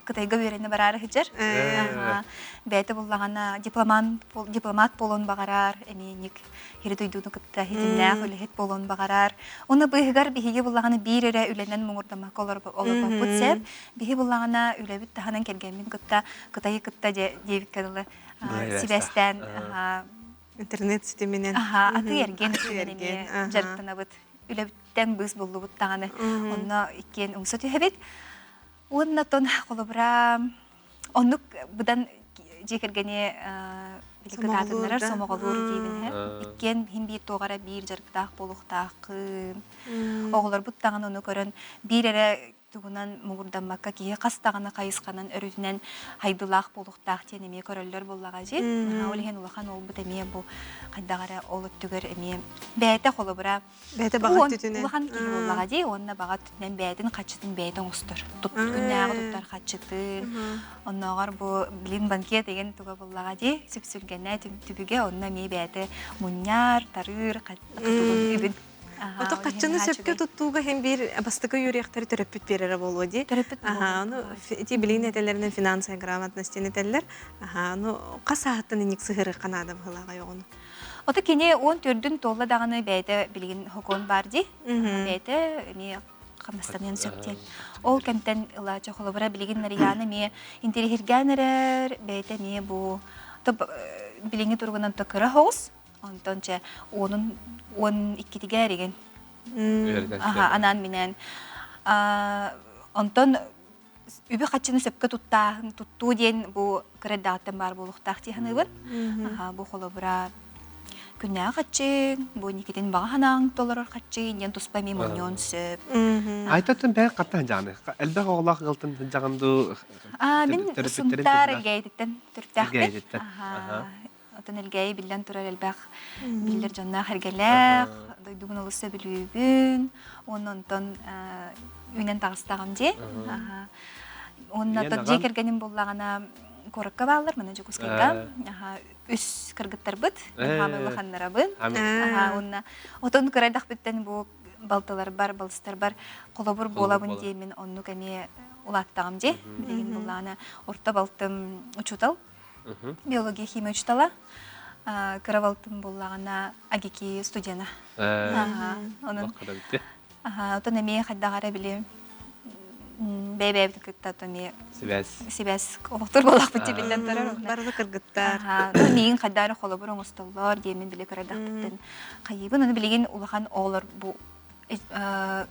кытайга берене барар хижер бәйте буллагана дипломат болон багарар эменик хирдуйдуну кытта хитиннә хөлет болон багарар оны быгар биһиге буллагана бирере үленен муңурдама колор олор бутсеп биһи буллагана үлебит таханан келгенмин кытта кытай кытта дебик кадылы сибестен
Интернет ситеменен.
аты ерген жарыктана бут үлебиттен быз болду буттаганы онно иккен уңса төһөбит оннотон колобра оннук будан жекергене биликататыннарар сомоголур дейбин иккен хим бир тогара бир жарыктаак болуктаак оголор буттаган ону көрөн бирере тугунан мугурдамакка кие кастаганы кайысканан өрүтүнен хайдылаак болуктаак тен эме көрөллөр буллага же олеген улахан ол бут эме бу кайдагара олуттугөр эме бәйте холобура
Бәйте багат түтүнен.
улахан кие буллага же онна багат түтүнен бәйтин качытын бәйтен устур күннәгы туттар качыты онногор бу билим банкет деген туга буллага же сүпсүлгенне түбүгө онна ме бәйте муньяр тарыр катыгын үбүн
Ото каччыны сөпкө туттууга hem bir бастыкы юрияктары төрөппүт берере болуди. Аны ти билин этелеринен финансовый грамотностьтен этелер. Аны касааттын ник сыгыры канада булага йогуну.
Ото кене 14-дүн толла даганы бәйте билген хокон барди. Бәйте ме камастанын сөптен. Ол кемтен илача холобра билген нарияны ме интерхиргенерер бәйте ме бу топ билинге тургунан токыра хос. Онтонча onun 12-тиге эреген. Анан менен онтон үбү качыны сөпкө туттуу ден бу кредаттан бар болуктак тиханыбын. Бу холобра күннә качын, бу никитен баганаң доллар качын, ен туспа мемонион сөп.
Айтатын бәй каттан жаны. Әлбәк оглак гылтын жагынды.
Мен сунтар гейдиктен түртәхбет. Отон элгей билен турар элбах биллер жанна хергелек дойдугун улуса билүүбүн онтон үйнен тагыстагам же оннотон же кергеним боллагана коракка баалар мына жокускайга үс кыргыттар быт хамылаханнара бын онна отон кырайдак биттен бу балталар бар балыстар бар колобур болабын деймин онну кеме улаттагам же билеген боллагана орто балтым учутал биология химия учтала кыравалтын боллагана агики студена онун отон эме хайдагара биле бебебит кыттатыме сибес олоктор болак бити билен тарар
Барды кыргыттар.
миин хайдары холобур оңостоллор демин биле кырадактын кайыбын аны билеген улахан оолор бу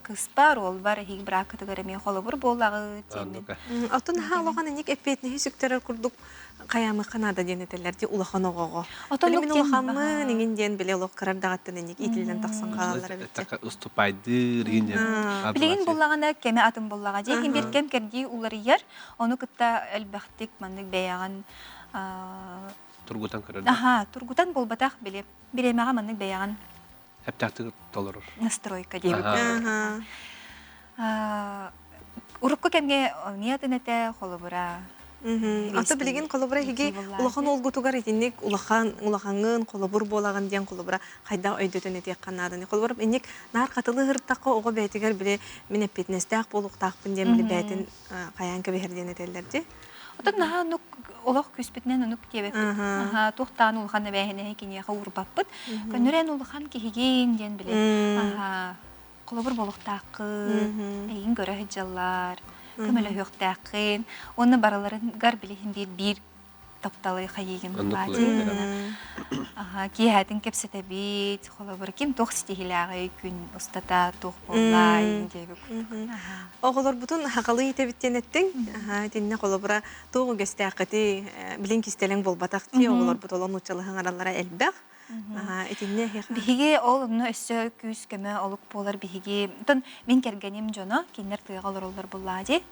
кыспар ол бар хиг брак категория мен холобур боллагы темин
Отун халоган ник эпетни хүсүктөрөр курдук каямы канада денетелерди улахан огого. Мен улахамы ниңинден биле улак карардагаттын ник итилден таксан калалары битти.
Уступайды ринен.
билеген боллагана кеме атын боллага же ким бир кем керди уларыяр ону кытта элбахтик мандык беяган
Тургутан көрөр.
Тургутан болбатак биле билемага мандык беяган
Хептакты толорор.
настройка дейбит. Урукку кемге ниятынете холобура.
Ата билеген колобура хиги улахан олгутугар итинник улахаңын колобур болаган ден колобура хайда өйдөтөн этек канадын. Колобур инник нар катылы хыртакка ого бетигер биле мен эпетнестак болуктакпын ден биле бетин каянка бехерден этелерди.
Отон наха нук олох күспитнен нук тебе. Тухтан улханы бәһене кине хавурбаппыт. Көнөрен улхан киһиген ден биле. Колобур болуктакы, эйин көрө жаллар, көмөлө хөктакын. Оны бараларын гар биле бир тапталы хайыгын
Оннук
баати.
кылып
Киһәтин кепсете бит, холобыр ким тох стихилягы күн устата тох боллай дебик.
Оголор бутун хакалы итебиттен эттин. Тинне колобра тугу гестәкъти билин кистелең болбатак ти оголор бутолон учалыгын аралара элбәк. Этинне
Биһиги ол уну өссө күс көмө олук болар биһиги. Тон мен кергеним жоно кинер тыйгалар олар буллади.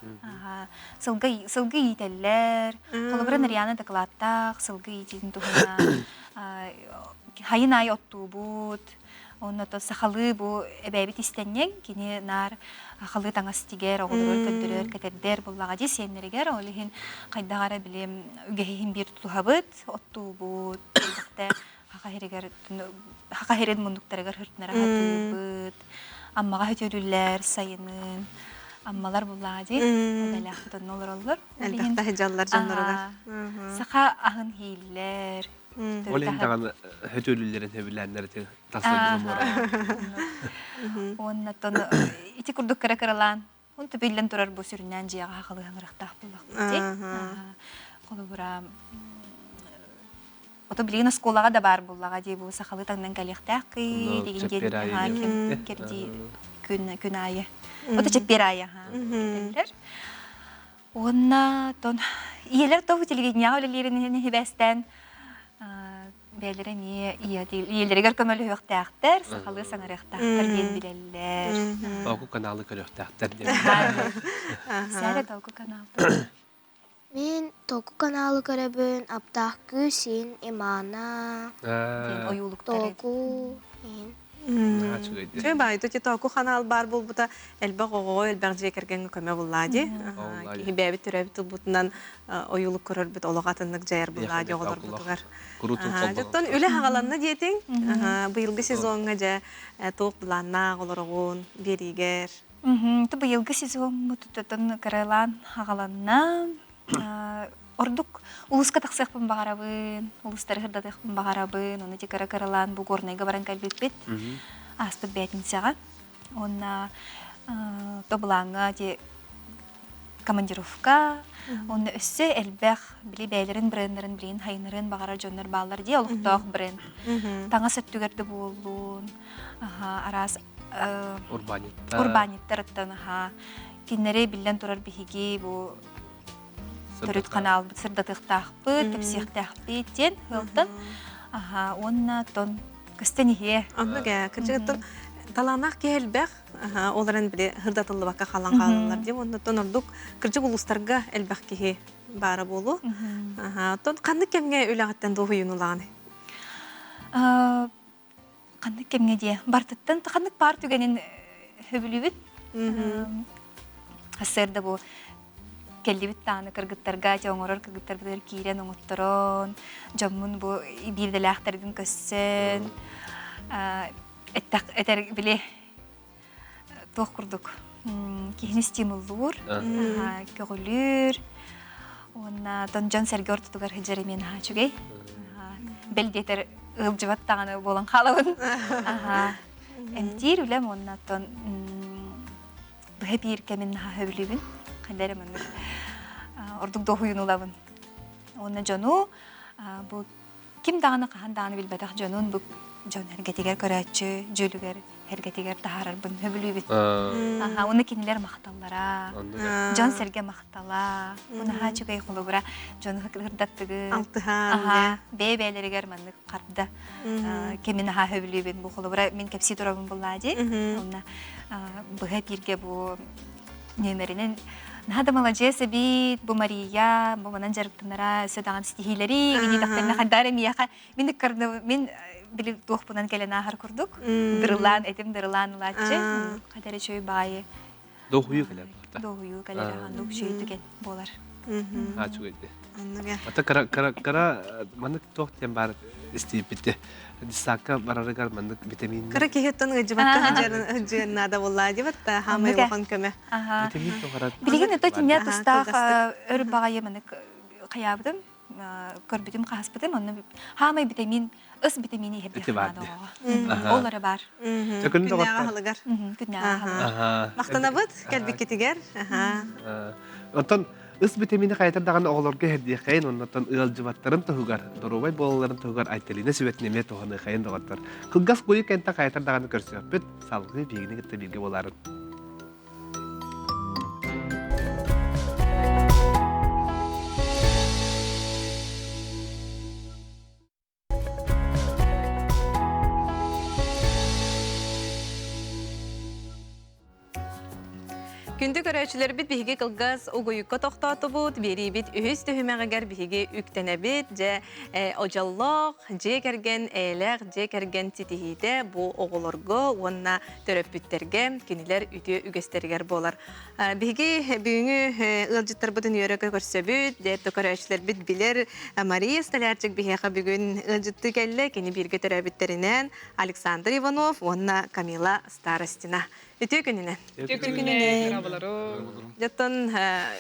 Сылгы ителлер, холобра нарияна докладтак сылгы итин тугана. Хайын ай оттубут. Онно то сахалы бу эбебит истеннен кини нар халы таңас тигер оголор көндөрөр кетердер буллага ди сеннеригер олихин кайдагара билем үгехин бир тухабыт оттубут. Хакахеред мундуктарыгар хыртнара хатыбыт. Аммага хөтөрүллер сайынын. Аммалар буллади. Далахтан олор.
элбәктә хиҗаллар жаннарыгар.
Саха ахын хиллер.
Олин таган хөтөлүлөрүн хөбүләннәр те тасылгы мора.
Онна тон ити курдук каракаралан. Он төбеллән турар бу сүрүннән җыяга хакылыгын рахтах буллак. Колобура Ото билигин сколага да бар буллага ди бу сахалы таңнан калехтакы деген ден керди күн айы. Ото чеппер айы дендер. Онна тон иелер то телевидение олелерин хебестен белере ми иелергер көмөлү хөктактер сахалы саңарыктактар ден билеллер.
Току каналы көрөктәктер деп.
Сәре току канал.
Мен току каналы көрөбүн, аптах күсин, имана,
Ден оюлуктар.
току,
Чөй бай тоти току канал бар булбута элбәк ого элбәк жекерген көмө буллади. Хибеби төрөбүт бутунан оюлук көрөр бит олагатыннык жайыр буллади оголор бутугар. Жоттон үле хагаланна диетин. Быйылгы сезонга же тоок буланна оголорогун беригер.
Ты быйылгы сезон мутутатын каралан хагаланна. Ордук улуска тахсакпын багарабын, улустар хырда тахпын багарабын, оны тикара каралан бу горнайга баран калбит. Аспыт бетинсага. Онна тобланга те командировка, онна өссө элбэх били бәйлерин брендерин билин хайнырын багара жоннор баллар ди олуктак бренд. Таңа сөттүгөрдө болун. Арас урбаниттарыттан кинере билен турар биһиги бу төрөт канал сырдатыктакпыт, кепсиктакпыт тен хылтын. Онна тон кыстенихе.
Анныга кыржыгыттан таланак келбек, оларын биле хырдатылы бакка калан калалар деп, онда тон ордук кыржык улустарга элбек кихи бары болу. Тон кандык кемге үлөгөттөн доюнулаганы.
Кандык кемге де бартыттан кандык бар түгенин хөбүлүбүт. Асырда бу келдибит тааны кыргыттарга жоңорор кыргыттарга кирен оңотторон жоммун бу бирделахтардын көссөн этер биле тох курдук кихини стимуллур көгүлүр онна тонжон сергор тутугар хижеремен хачугей белдетер ылжыбат таганы болон халабын эмтир үлем онна тон бэбир кемин хөбүлүбүн кандеремин ордук дохуюнулабын. Онна жону бу ким даганы кахан даганы билбетак жонун бу жон хергетигер көрөчү, жөлүгер хергетигер таарарбын хөбүлүбүт. Уну кинилер макталлара. Жон серге мактала. Уну хачугай холобура жон хырдаттыгы.
Алтыхан.
Бебелеригер манны карда. Кемин хөбүлүбүн бу холобура мен кепси турабын буллади. Онна быга бирге бу немеринин Нада молодец бит, бу Мария, бу манан жарыктынара сөдаган стихилери, гини тактарына хаддары мияха. Мен кырды, мен били тохпунан келен ахар курдук. Дырлан, этим дырлан лачы. Кадары чөй байы.
Дохую келе.
Дохую келе хандук чөй түген болар.
Чугайды. Ата кара мандык тохтен бар истеп битти. Дисака барарыгар мандык витамин.
Кара кихеттен гыжыбакка жыгыннада боллади батта хамай бохан көмө.
Витамин тохарат.
Билген это тиня тустах өр багайы мандык каябдым. Көрбүтүм каспытым, аны хамай витамин, ыс витамини хебдихмада. Олары бар.
Чөкүн
Күннәгә
тохат.
халыгар.
Күннәгә халыгар.
Мактанабыт, кәлбик кетигер.
Онтон Ыс битемини кайтар даган оголорга херди кайын оннотон ылжыбаттарын тугар, дорубай болларын тугар айтелине сүбетнеме туханы кайын доготтор. Кылгас куй кента кайтар даган көрсөппүт, салгы бигини гытта билге боларын.
Күнді көрәчілер біт бігі қылғыз ұғыйыққа тоқтаты бұд, бері біт үйіз түхімәғігер бігі үктені біт, же ожаллық, же кәрген әйләқ, же кәрген тетихиде бұ оғылырғы, онына төріп бүттерге, кенілер үті үгестергер болар. Бігі бүгіні ұлжыттар бұдын үйерігі көрсі бүт, дәпті көрәчілер біт білер, Мария Столярчик бігі бүгін ұлжытты кәлі, кені бірге төрәбіттерінен Александр Иванов, онына Камила Старостина. Үті күнінен. Жаттан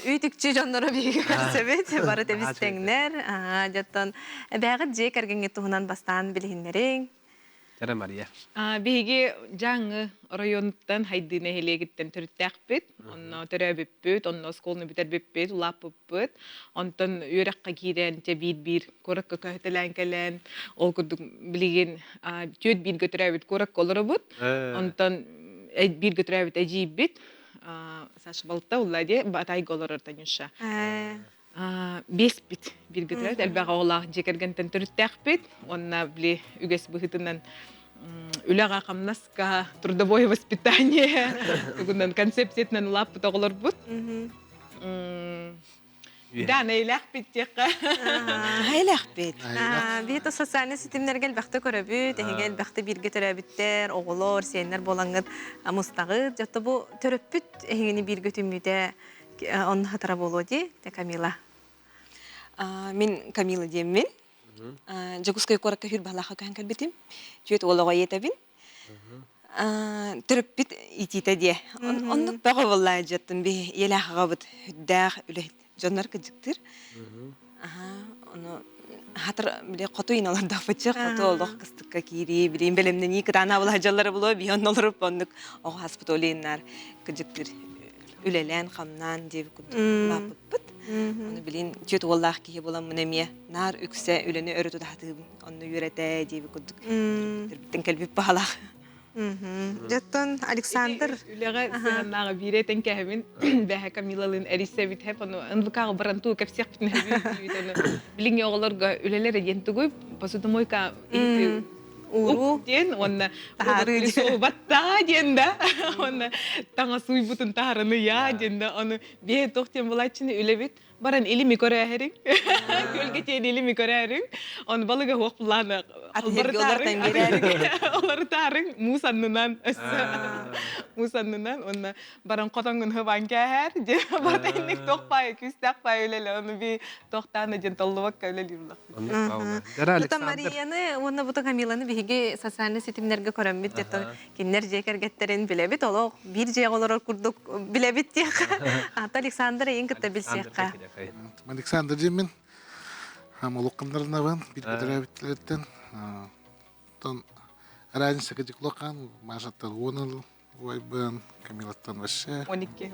үйтікчі жонлары бейгі көрсебет, бары тәбістеңнер. Жаттан бәғіт же кәргенге тұғынан бастан білігінлерің.
Жара Мария.
Бейге жаңы районттан хайдыны хелегіттен түрттәк бет, онна төрәбіппет, онна сколны бітер біппет, улап біппет, онтан үйраққа кейден бір көріккі көйтілән кәлән, ол күрдік білеген төт бір көтірәбет көрік олары бұд, онтан bir götürübüt ejibit saçbalıkta ulladı batay golorur tanışa. 5 bit bir götürübüt elbette oğlak jekergenten türttekbit onna bile üges bıhıtından ülağa kamnaska трудовое воспитание тугундан концепциятынан улап тоголор бут. Да, нейләк биттек.
Хайлах бит. Бит социаль сетемнәргә бәхтә көрәбүт, әгәр бәхтә биргә төрәбиттер, оглор, сеннәр булангыт, мустагы, җатты бу төрәпүт, әгәне биргә төмүдә, он хатара болоди, те Камила. Мин Камила дием мин. Жагускай коракка хир балаха кан калбитим. Җөт олога етәбин. Төрәпүт итите ди. Онны бага валлай җаттын би еләхага бит, дәх үле Жондар кыжыктыр. Оны хатыр биле кото иналарда бачы, кото олох кыстыкка кири, биле белемне ни кытана була жаллары було, биян олоруп ондук ого хаспиталиннар кыжыктыр. Үлелен камнан деп лапыппыт. Оны билин чөт Аллах кие булам менеме, нар үксе үлене өрөтү датып, оны юрете деп кудук. Биттен келбип бала. Жаттан Александр
Үлеге сыгыннағы биретен кәһемин бәһә Камилалын әрисе бит һәп аны ынлыкага баранту кәпсек битне бит аны билиң оголорга үлеләре ентугуй посудомойка уру ден онна тары батта денда онна таңа суй бутун тарыны я денда аны бе тохтен булачыны үлебит баран илими көрәһәрин көлгә тен илими көрәһәрин он балыга хокпланы алар тарың мусаннынан онна баран котонгын хыбан кәһәр де батайник токпай күстәкпай үлеле аны би тохтаны ден толлык көлелилла
Жара
Тута
Александр.
Марияны, онна бута Камиланы биһиги социаль сетемнәргә карамбит дәтә киннәр җекәргәттерен билебит, олог бир җег олар курдук билебит тек. Ата Александр иң кытта билсәккә.
Александр Демин, Хамолукандарна ван, Биркадравитлеттен, тон разница кадиклокан, Мажатан Вонал, Вайбен, Камилаттан Ваше,
12.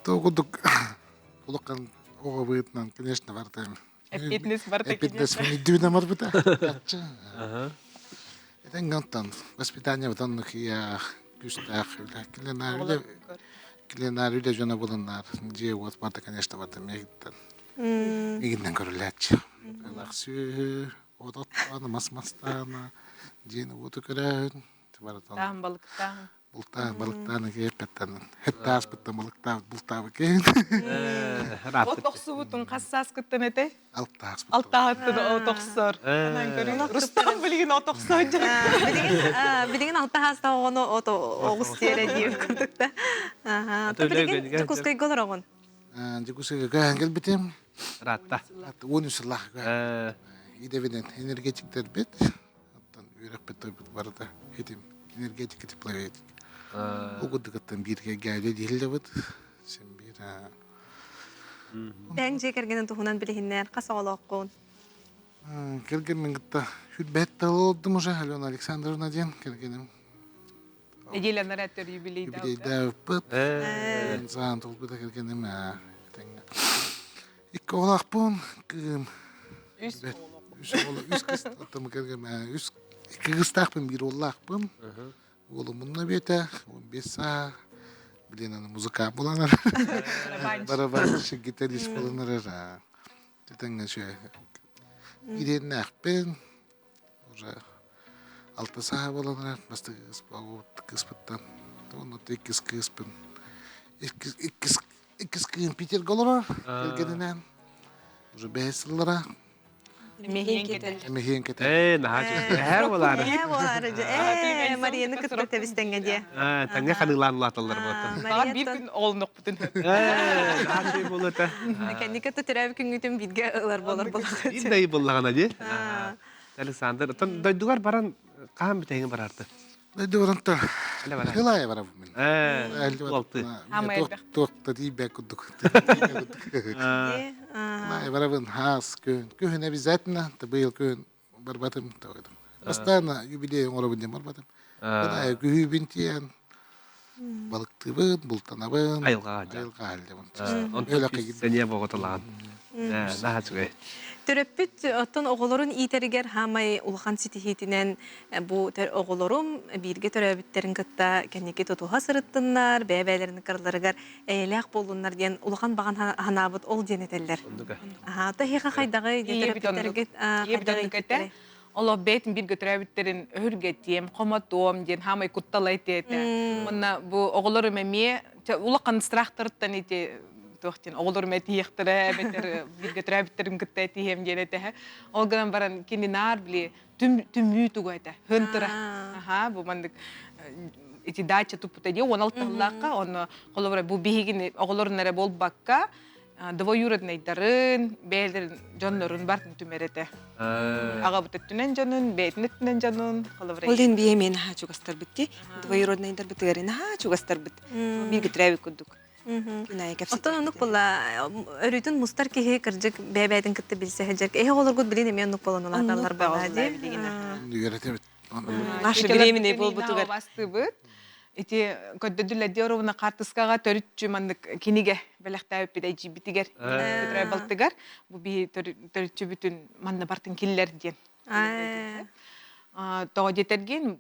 то гудук Лукан Овытнан, конечно, вартем.
Эпитнес варта
Эпитнес дюна марбита. Это гантан. Воспитание в данных я кюстах, Кленар или жена буланар, где вот варта, конечно, варта мегтан. Игнан короляча. Лахсу, вот ана масмастана, дин вот украин, вартан.
Там балыктан.
Балыктан кепеттан. Хеттас битта балыктан бултавы кен.
Отоксубутун кассас кыттын эте.
Алтас.
Алтааттын отоксор. Анан көрүн. Рустам билген отоксор.
Билеген алта хаста оны ото огус тере дип курдукта. Билеген кускай голорогон.
Жигусыга гангел битем.
Ратта.
Унусаллах. Идевиден энергетиктер бит. Оттан үйрөк бит барда. Хетим энергетика тепловет. Угуддыгаттан бирге гайле дилдебит. Сен бира.
Бәң җекәргәнен тухунан билегеннәр касаголоккон.
Келгенмен гытта хүтбәт талдым уже Алена Александровна ден келгенем.
Эжеленер әттер юбилейді алды.
Юбилейді өппіт. Зан тұл бұда келген еме. Икки олақ бұн, кім. Үс қыз атымы келген еме. Икки қыстақпын бір олақ бұн. Олы мұнна беті, 15 са. Білен аны музыка боланар. Барабаншы, гитарист боланар. Тетіңі ше. Ирен ақпен. Уже 6 са боланар. Басты қыспыттан. Оны текіз қыспын. Иккис кыын Питер голора келгенинен. Уже 5 жылдара.
Эмехен кетер.
Эмехен кетер.
Her болар.
Марияны кытпыт тебистенге де.
Таңга ханылан латылар болот.
Баған бір күн олынық бұтын.
Нахи болот.
Кәнеке тутырабы күнгүтүн бидге ылар болар болот.
Индай боллагана же. Александр, тон дойдугар баран кам битеге барарды.
Дойду баранта.
Эле бара.
Хылай бара бу мен.
Болты.
Тоқта дибе кудук. Лай бара бун хас көн обязательно, та был көн барбатым тойдум. Постоянно юбилей оңорабын барбатым. Бана күбинтиен. Балыктыбын, бултанабын.
Айылга.
Айылга алдым.
Сене боготалан. Нахачугай.
Төрөппүт оттон оголорун итеригер хамай улхан ситихитинен бу оголорум бирге төрөбүттерин кытта кенеке тотуха сырыттыннар, бәбәлерин кырларыгар эйлек болуннар ден улхан баган ханабыт ол денетеллер. Та хиха хайдагы
Ебдоннукетте Оло бейтин бирге төрөбүттерин өргетем, коматом ден хамай кутталай тете. Мына бу оголорум эме улакан страхтырыттан ите Тохтин олор метиехтере бетер бирге трабиттерим кытта тием жерете. Олган баран кининар били түмүү тугайта. Хынтыра. Аха, бу мандык эти дача тупута де 16-лакка, он колобра бу бигин оголорнере болбакка, двоюродныйдарын, белдерин жонлорун бартын түмерете. Ага бутеттүнен жонун, бетинеттүнен жонун, колобра.
Олден биемен ха чугастар битти. Двоюродныйдар биттерин ха чугастар бит. Бирге трабик кудук.
Оттон онук була өрүтүн мустар кеhe кыржык бэбэдин кытты билсе хежек. Олоргут билин эме онук болон улаталар бала ди.
Үйрөтөбүт.
Наше беременный бол бутугар.
Бастыбыт. Эти көддөдүлө деоровна картыскага төрүтчү мандык киниге белектеп бидай жибитигер. Өтрөй балтыгар. Бу би төрүтчү бүтүн манда бартын киллер ден. Тоо жетерген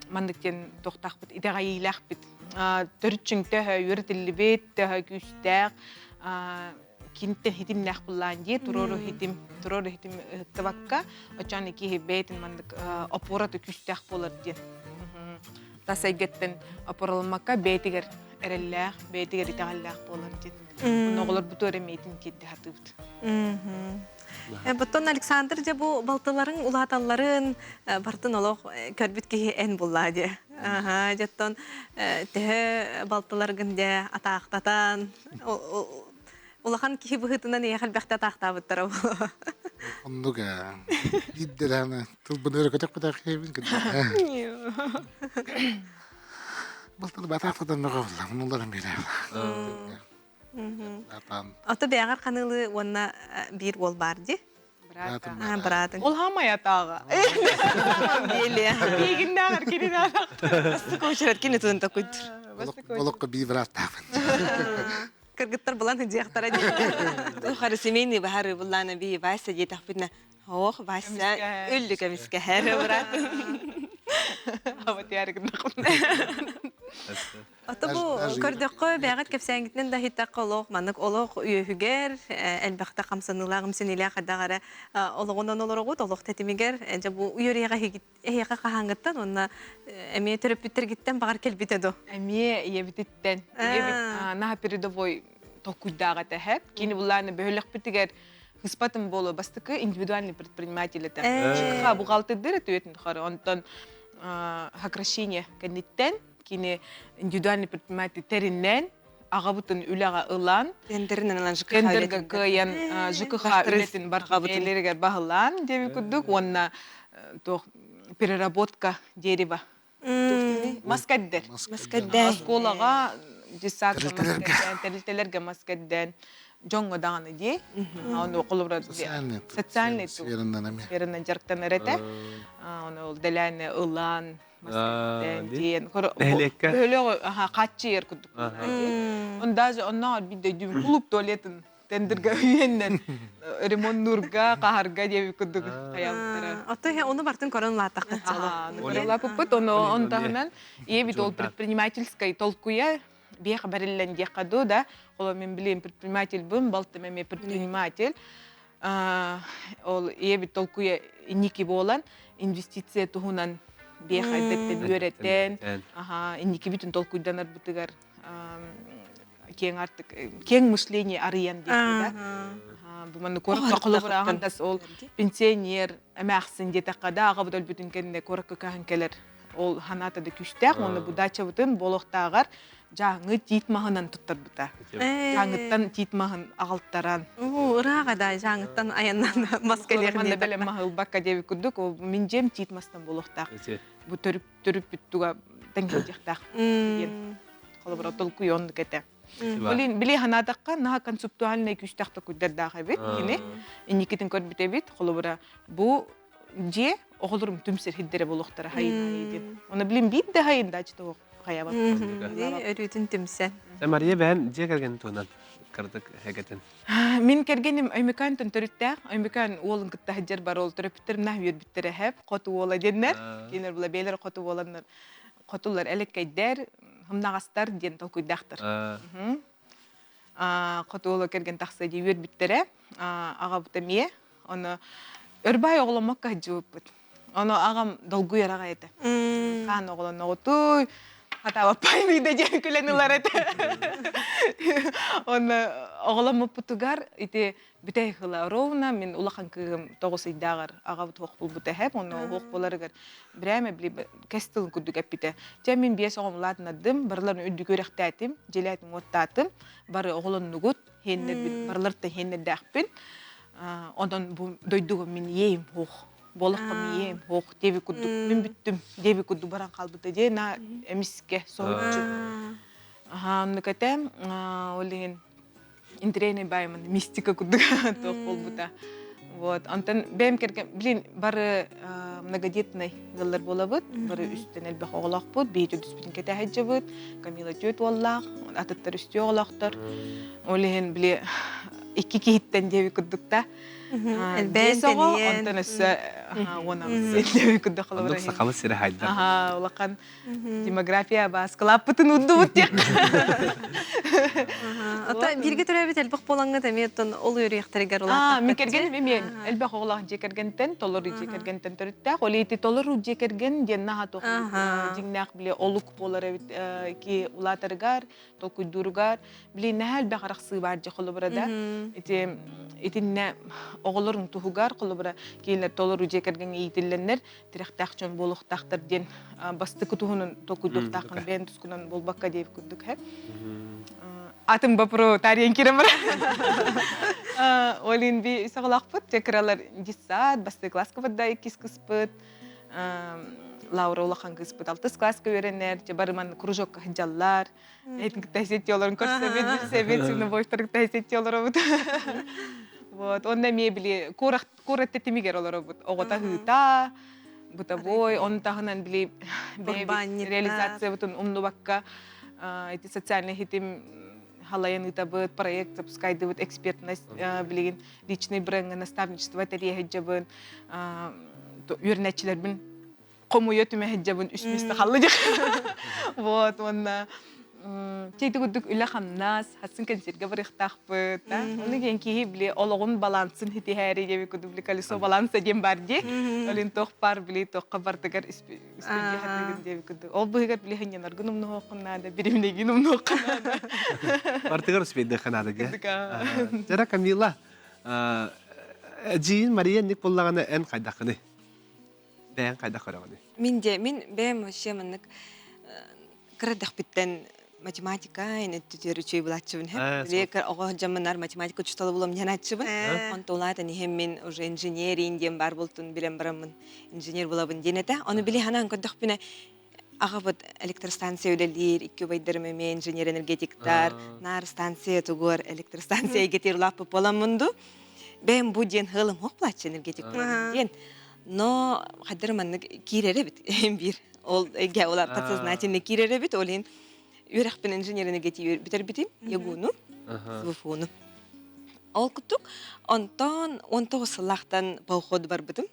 мандыктен токтакпыт идега ыйлакпыт. Төрүчүң төһө үртилбет төһө күстәк кинте хитим нах булан ди турору хитим табакка очаны ки бетин мандык опораты күстәк болар ди. Тасайгеттен опоралмакка бетигер эреллах бетигер итагаллах болар ди. Ноголор бутөре метин китти хатыбыт.
Бутон Александр же бу балтыларын улаталларын бартын олох көрбүт ки эн булла ди. Жаттон тээ балтылар гынде атаактатан улахан ки быхытынан яхал бахта тактабыттар бу.
Ондуга иддерана тулбунөр көтөк патак хебин кыды. Балтыр батактадан ногола, мунуларын бере. Атан.
Ата бягар канылы онна бир ол бар ди. Братың.
Ол хамай атага.
Беле.
Бигиннагар киринар.
Көчөрөт кине тун такут.
Болокко бир брат тапын.
Кыргыттар булан хыжыктар ди.
Тухары семейный бахары булланы би вайса же тахпытна. Ох, вайса үллүкө миске хары брат.
Ават ярыгын.
Ата бу көрдөккө бягат кепсәңгитнен да хитта колок, манык олок үйөгөр, элбакта камсанылагым сенеле кадагара ологонон олорогут, олок тетимигер, же бу үйөрөйга хигит, эйга кахангыттан, онна эме терапевттер гиттен багар келбитедо.
Эме ебититтен, на передовой токуйдага тахеп, кини булланы бөлөк битигер хыспатым болу, бастыкы индивидуальный предприниматель это. Чыкка бухгалтердер өтөтүн хары, онтон сокращение кенниттен кини индивидуальный предприниматель териннен агабытын үлага ылан
тендеринен
тендерге кыян ЖКХ үлетин баргабытылерге багылан деп күдүк онна то переработка дерева маскаддер школага десятка маскаддер маскадден жоңго даганы ди аны колубра социальный сферадан жарктан эрете аны ол деляне ылан диен.
Элекке.
Өлө качыр күдүк. Он даже оннар бидде дүм клуб туалетін тендерге үйеннен ремонт нурга кахарга деп күдүк каялтыра.
Отто оны бартын корон латак катчала.
Лапыппыт, он тағынан ебит ол предпринимательской толкуя беха бариллен декаду, да, ол мен билем предприниматель бым, балты мен предприниматель, ол ебит толкуя инники болан, инвестиция туғынан беха беттен үйреттен, инники бүтін толкуйдан арбытыгар кең мышление арыян дейді, да. Бұманды көрікке құлыбыр ағандас ол пенсионер әмәқсін детақада аға бұдал бүтін кәніне көрікке кәхін келер. Ол ханатады күштәк, оны бұдача бұтын болуқтағар жаңы титмағынан тұттар бұта. Жаңыттан титмағын ағалттаран.
Ұрағада жаңыттан аяннан маскалерін
еді. Бәлі мағыл баққа деп күдік, ол мен жем титмастан болуқтақ. Бұ түріп бүттіға тәңгел жақтақ. Қолыбыр отыл күй онды кәті. Біле ханадаққа наға концептуальный күштақты көддердағы бет, инекетін көрбіте бет, қолыбыра бұ же оғылырым түмсір хиддері болуқтары хайын. Оны білем бейт де хайын да жыты қая бат.
Өрітін түмсен.
Мария бән же кәрген туынан кірдік әгетін?
Мен кәргенім өймекан түн түріттәк, өймекан олын күтті хиджер бар ол түріпіттір нах үйір біттірі әп, қоту ола дедінер, кейінер бұла бейлер қоту оланыр, қотулар әлеккайдер, хымнағастар ден толкуйдақтыр. Қоту ола кәрген тақсы де үйір біттірі, аға бұта мие, оны өрбай оғыламаққа жауып бұд. Оны ағам долгуй араға еті. Қан оғылан оғытой, хатавапай мейді жем күленілер еті. Оны оғыламып бұтығар, еті бітай қыла ровна, мен улақан күйім тоғыз үйдағар аға бұт оқ бұл бұта әп, оны оқ боларығар бірәме білі кәстілін күдік әп біті. Жем мен бес оғым латын адым, барларын өйді көректі әтім, желәтін оттатым, бары оғылын нүгіт, барларды хеннерді әқпін. Одан дойдуға мен ейім оқ, болыққа мен ейім оқ, деби күдік, мен бүттім, деби күдік баран қалбыты де, на әміске соғытшы. Оны кәтем, олеген интерейный байымын, мистика күдік тоқ болбыта. Антон бәйім керген, білін, бары многодетный ғылдар бола бұд, бары үстін әлбәқ оғылақ бұд, бейті дүспетін кәті әджі бұд, Камила төт олақ, атыттар үсті оғылақтар. Олеген білі, iki kihitten devi kuddukta.
Elbette niyen.
Ondan üstü ona devi kudduk olur.
Ondan sakalı sire haydar.
Aha, olakan demografiya bas klapıtın uddu butek.
Ata birge türebi telbaq bolanga temiyattan oluyor yaxtarigar olar.
Mi kergen men elbaq oğlaq jekergenten tolor jekergenten törütte. Oliti tolor jekergen jenna hatu. Jinnak bile oluk bolar ki ulatargar, tokudurgar bile nahal baqaraqsı var je qolu burada. Itinne oğulların tuhugar qolu bura keyinler tolor jekergen eğitillenler tiraqtaqçon boluqtaqtır den bastıkı tuhunun tokuduqtaqın ben tuskunan bolbaqqa deyip kürdük hep. Atım bapro tarihin kiremir. Olin bir sağlaqpıt, tekrar 10 saat, bastı klaska vadda 2 kıspıt. Laura olaqan kıspıt, 6 klaska öğrenler, barıman krujokka hıcallar. Etin kıtayset yolların korsabet, bilsebet, sivna boştarı kıtayset yolları bud. Onda mebili, kurat tetimiger oları bud. Oğota hıta, buta boy, on tahınan bili realizasiya butun umnu bakka. Эти социальные хитим халаян это будет проект запускать вот экспертность билеген личный бренд наставничество это реагиджабын юрнечилер бин комуётуме хеджабын үсместе халыдык вот он тейди гудук үле хамнас хатсын концертке барыктакпыт да оны кенки биле ологун балансын хити хари деп гудук колесо баланса дем бар ди олин тох пар биле тохка бартыгар испеди хатыгын деп гудук ол быгар биле хеннер гунум нохунада биримне гинум нохунада
бартыгар испеди ханада ге жара Камила жин Мария ник боллаганы эн кайдакыны бән кайда караганы
Мен бәм шеманнык кырдак биттен математика ene tütürüçü bulatçıbın hep. Lekar oğa jamanlar matematika çutalı bulam yanatçıbın. Ontolata ni hem men уже инженерин дем бар болтун билем барамын. Инженер булабын денете. Onu били ханан көдөх бине агабыт электростанция үлелер, икки байдырым эме инженер энергетиктар, нар станция тугор электростанция гетерлап боламынду. Бем бу ден хылым хок платчы энергетиктар ден. Но хадырманны кирере бит бир. ол эге олар подсознательно киреребит олин үрәхпен инженер энергетик битербитим ягуну свфуну ол куттук онтон 19 сыллахтан полход бар битим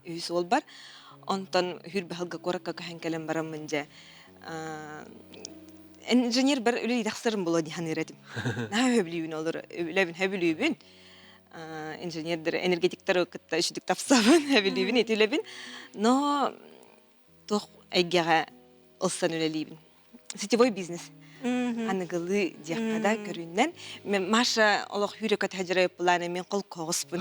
үйс ол бар онтон хүрбәлгә коракка кәһәнкәлем барам менҗә инженер бер үле яхсырым була дихан иретим на хөблүн олар үлебин хөблүбүн инженердер энергетиктер кытта ишдик тапсабын хөблүбүн этилебин но тох әйгәгә олсан үлелибин сетевой бизнес аныгылы дияккада көрүннән мен Маша олох хүрәкәт хаҗырай планы мен кыл когыспын.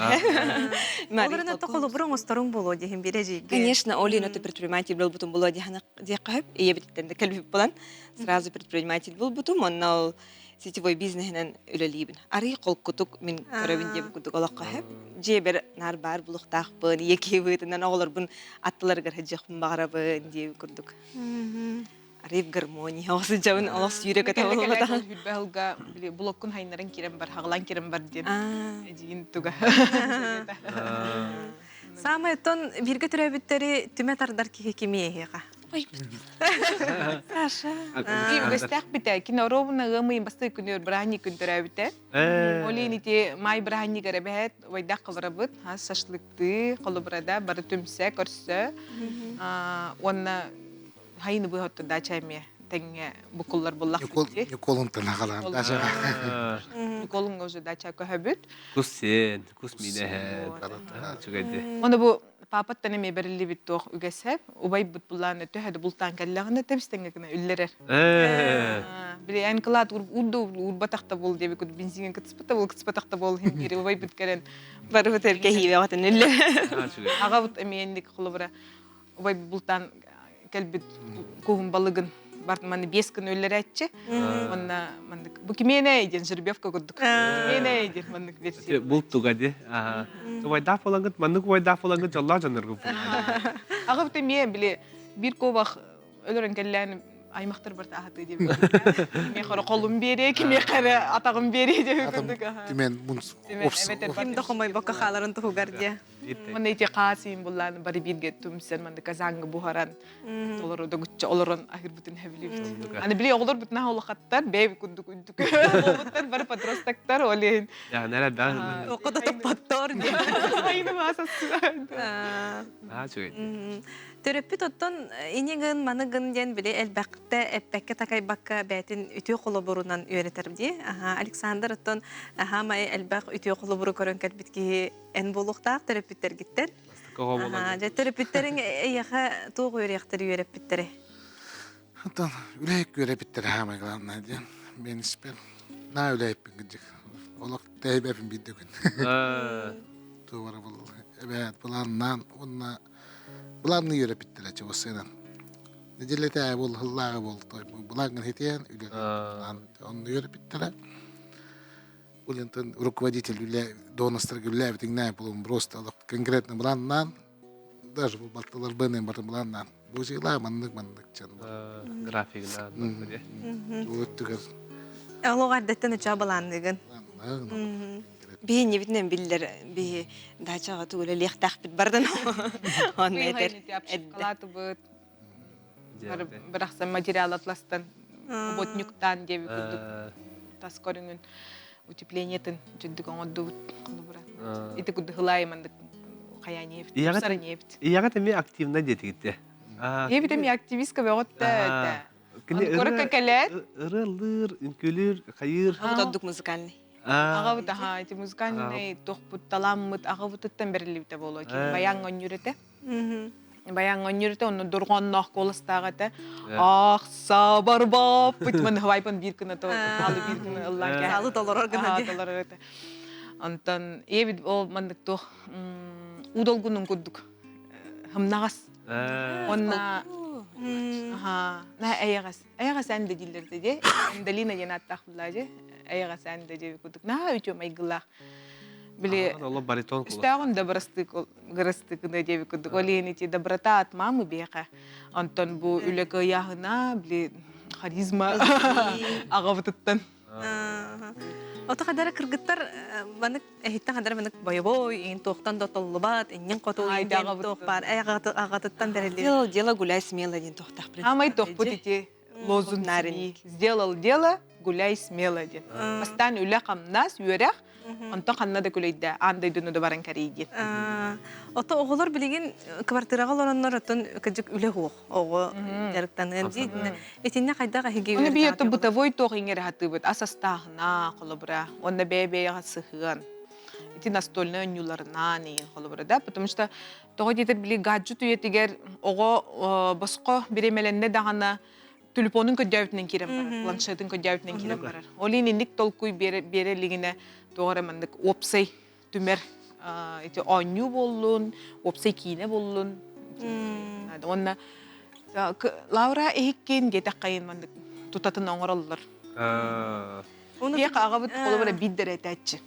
Оларына токолу бурун осторун боло дихин бережиге.
Конечно, Олина это предприниматель был бутум было дияккап, и я бит тенде калби план. Сразу предприниматель был бутум, он на сетевой бизнесен үлелибин. Ари кол кутук мен көрөбүн деп кутук олакка хеп. Жебер нар бар булуктакпын, эки бытынан оголор бун аттыларга хаҗакпын багарабын деп курдук. Ариф гармония осы жабын алас үйрекет алгыда.
Хүрбәлгә блоккун хайнарын кирен бар, хаглан кирен бар ден. Дигин туга.
Самый тон бирге төрөбүттери түмө тардар кимиега.
Саша. Гостяк бите, кино ровно гымы басты күнөр брани күн төрөбүтэ. Олинити май брани гәрәбәт, вайда кылырыбыт, шашлыкты, кылыбырада бар түмсә көрсө. Онна хайны быһатты дачаме теңе букуллар буллак бити.
Юколун танагалар дача.
Юколун уже дача көһөбүт.
Куссен, кусмине. Чугайде.
Оны бу папаттан эме берилли бит тох үгәсәп, убай бут булланы төһәде бултан каллагына тебстеңе генә үлләрер. Биле анклад урду урбатакта бул дип күт бензинге кытспата бул кытспатакта бул химире убай бит кәрен.
Бар бутер кәһибе ватан үлле.
Ага бут эмендик кылыбыра. Убай бултан келбит кугун балыгын бартманы 5 күн өлләр әйтче. Онна мандык бу кимене иден жербевка курдук. Кимене иден мандык версия.
Бул тугади. Вайда фалангыт, мандык вайда фалангыт жолла жаныргы.
Ага бит мен биле бир кобак өлөрөн келлән аймактар бар тахаты дип. Мен хора колум бере, киме кара атагым бере дип курдук.
Тимен мунс опс.
Ким дохомай бака халарын тугардия.
Мен эти касим булланы бары бирге түмсен мандык казангы бухаран. Олар да гүччө олорон ахир бүтүн хабилип. Аны биле оглор бүтүн халыкаттар беб күндүк күндүк. Олоттар бар патростактар олен.
Я нәлә да.
Окуда тапаттар ди.
Айны басасы.
Чугайде.
Төрөппүт оттон инеген маныгын ден биле элбакта эппекке такай бакка бәтин үтү колобурунан үйрөтөр ди. Александр оттон май элбак үтү колобуру көрөн кетбитки эн болуктак төрөппүттер гиттер. Же төрөппүттерин яха туг үйрөктөр үйрөппүттери.
Hatta üleyip görebilir hemen kalanlar diye. Ben isper. Ne üleyip gidecek. Olak teybepim bir gün. Doğru bul. Evet bulandan onunla bulanını görebilir acaba o senen. Necele teybe bul hıllağı bul. Bulanın hediyen üleyip. Onu görebilir. Улентон руководитель донорства гулявит игнай полом просто конкретно буlandan даже bu baltalar benim barım bulandan. Bu şeyler mandık çan.
Grafikler böyle.
Bu tüker.
Олог адеттен үчө баландыгын.
Би не виднем биллер би дачага түгүлө лехтах бит бардан. Он метр.
Шоколад бут. Биракса материал атластан, ботнюктан деп күрдүк. Тас көрүнгөн утеплениятын жүндүк оңодду кылыбыра. Ити күдү хылаймандык кая нефть, сары нефть.
Ияга теме активна детигитте.
Эбитем активистка бөгөттө. Көрөккө келет.
Ырылыр, үнкөлөр, кайыр.
Тодук музыкальный.
Ага бут эти музыкальный тохпут таламмыт ага буттан берилибите боло ки баян онюрете. Баян онюрете onu durgonnoq kolastagata. Ах, сабарбап бит мен хавайпын бир күнө то алы бир күнө Аллах
Салы доллар гана ди.
Антан эбит ол мандык то удолгунун кудук. Хымнагас. Онна на аягас анде дилерде де. Эндалина жанаттак булажы. Аягас анде деп кудук. На үчө майгылак. Биле
Алла баритон кулак.
Стагын гырысты кыны деп кудук. Оленити доброта от мамы беха. Антон бу үлөкө ягына биле харизма агабыттан.
Ота кадары кыргыттар манык эхиттен кадары манык бойбой ин тоқтан да толлубат иннен коту
Айдаға
иннен
бұтты.
тоқпар агатыттан берели.
Дело гуляй смело ден тохтах.
Амай тохпут ити лозунг
нарин.
сделал дело, гуляй смело ден. Бастан үле камнас, үйерек, онто қанна да күлейді, андай дүні да баран кәрейден.
Ота оголор билеген квартирага лороннор отон кыжык үле хуох. Ого жарыктанын дейдин. Этинне кайдага хиге.
Оны бейетті бутовой тоқ еңер хаты бұд, асастағына қолыбыра, оны бәй-бәйға сықыған. Эти настольные нюларна нейін қолыбыра да, потому что тоғы детер біле гаджет үйетігер, оғы босқо беремеленне дағана телефонын көдәуітінен керем барар, планшетін көдәуітінен керем барар. Олин індік толкуй берелігіне тоғыра мандық опсай түмер, ойню болуын, опсай кейіне болуын. Онна Лаура эхиккен детек қайын мандық тұтатын оңыралылар. Ек ағабыт қолыбыра биддер әтәтші.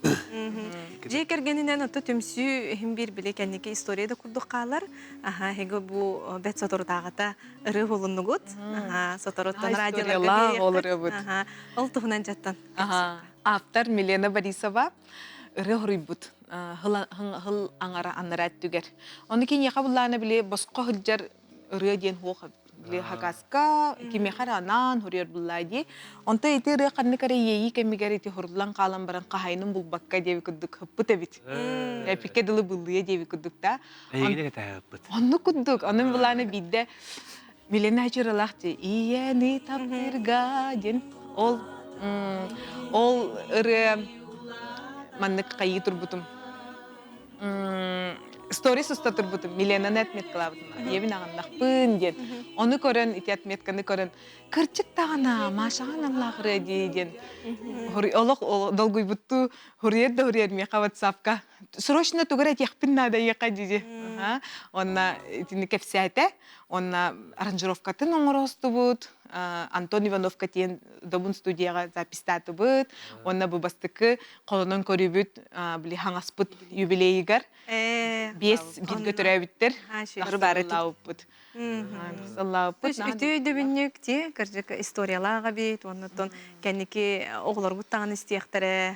Же кергенинен отто түмсү хим бир биле кенники историяда курдук калар. Аха, хеге бу бет сотордагыта ыры болуннугут. Аха, сотороттон
радиоларга олырыбыт.
Аха, ол туһунан жаттан.
Автор Милена Борисова ыры хорыйбыт. Хыл аңара аннарат түгер. Оны кен яқа булланы биле боско хылжар ыры ден хоқ биле хагаска кимехара анан хорьер буллади. Онта ити ыры канны каре ейи кемигер ити хорлан калан баран кахайнын булбакка деби куддук хыппыт эбит. Эпике дылы буллыя деби куддук да.
Эйгине кете хыппыт.
Онны куддук, онын буланы бидде Милена чырылахты. Ияни таптырга ден ол ыры маннык кайы турбутум. Сторис ұстатыр бұтым, Миленаны әтмет қылабытым. Ебін ағандақпын ден. Оны көрін, ити әтметканы көрін, кірчік тағана, машаған Аллахыры ден. Олық долгуй бұтту, хұрiyet да хұрiyet меқа ватсапка. Срочно тугар әтеқпін нада еқа деде. Онна итini кепсәті, онна аранжировкатын оңыр осты бұд. Антон Ивановка тен добун студияға запистаты бұд. Онна бұл бастықы қолынан көрі бұд, білі хаңас бұд юбилейігер. Бес бит götürəbittер. Сыллауып бұд. Сыллауып бұд.
Үті дөбіннік те, кіржік историялаға бет, оннаттон кәнеке оғылар бұттағын істияқтары.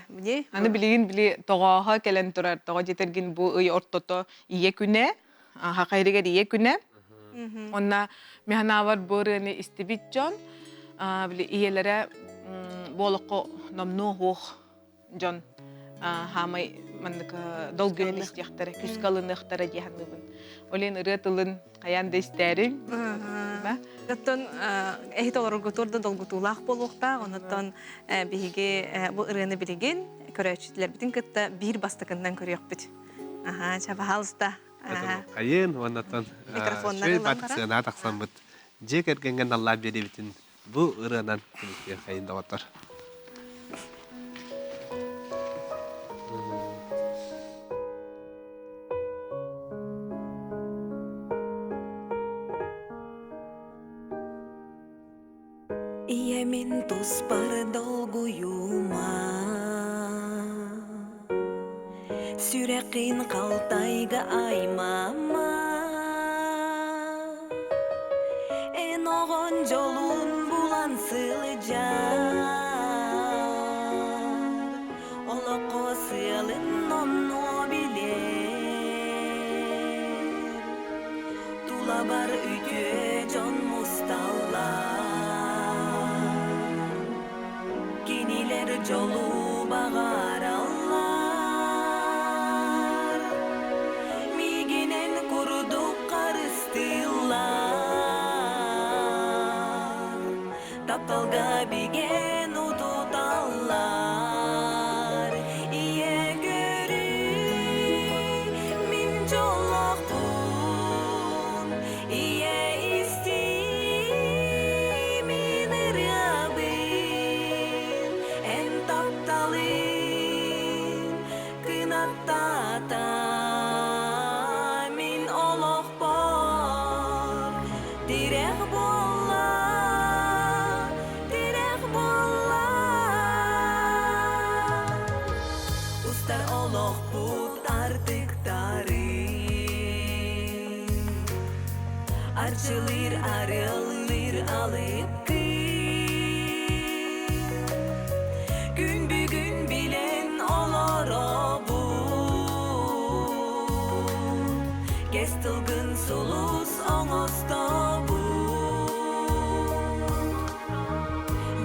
Аны білеген біле тоғаға кәлін тұрар. Тоға жетерген бұл үй ортото ие күне, хақайрігер ие күне. Онна механавар бұрыны істебет жон, біле иелері болықы номну хоқ жон хамай мандык долгүйен істияқтары, күскалынықтары дегенмебін. Олен ұрытылын қаянды істәрі.
Оттон эхит олар гутурда долгутулах болуқта, онаттон биһиге бу ырыны билеген көрөчүтлөр бүтүн кытта бир бастыкындан көрөк бүт. Аха, чабахалста.
Кайын, оннаттан шөй батысына тақсан бұд. Же кергенген Алла бері бітін бұл ырынан кайын да отыр.
Yemin tuspar dolguyuma Sürekin kaltayga aymama En oğun jolun bulan sılıcan Oloko sılın onu bilir Tulabar ütü John Mustallar Jolu bağar Allah Miginen kuruduk karıstılar Taptalga bigen ututallar İye görü min jolakun İye isti minir yabin En taptalin kınattata min oloq bor direk bolla Ustar oloq but artık tarin Arçılır arılır alıp Gün bugün bile Kestılgın solus oңosto bu.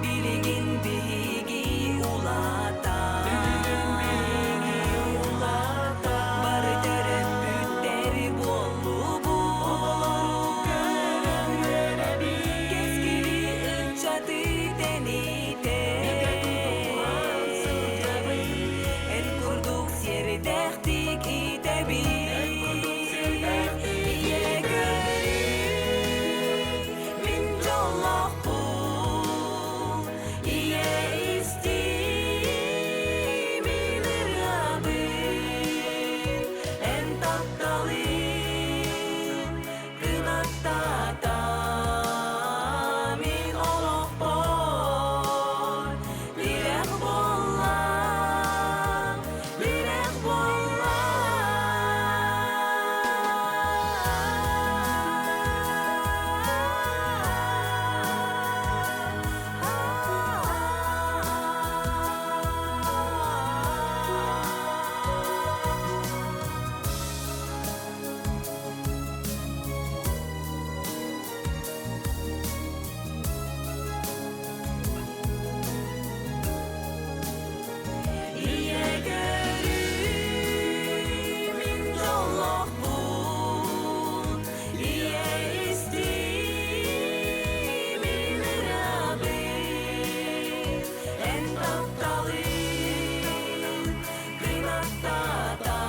Biligin bigi ulata. Barı törüp bütteri bollu bu. Keskili ıçadı denite. En kurduk seri dehtik itebi. Iye görür min jolloq bu. Iye isti milir abir. En taptalin kınattata. Min oloq bor. Direk bolla. Direk bolla. Iye görür min jolloq bu. Iye isti milir abir. En taptalin kınattata.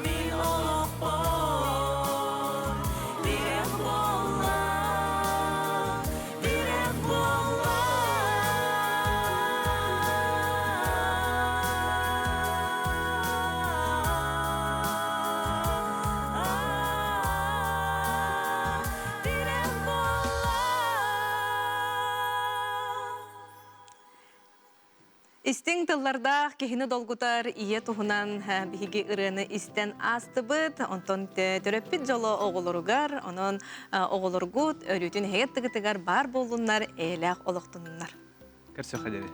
Min oloq bor. Direk bolla. Direk bolla. Direk bolla.
Истин тылларда кехини долгутар ие туһунан биһиги ырыаны истен астыбыт, онтон төрөппит жоло оголоругар, онон оголоргут өрүтүн хегет тыгытыгар бар болуннар, элях олохтуннар.
Кәрсі қадері.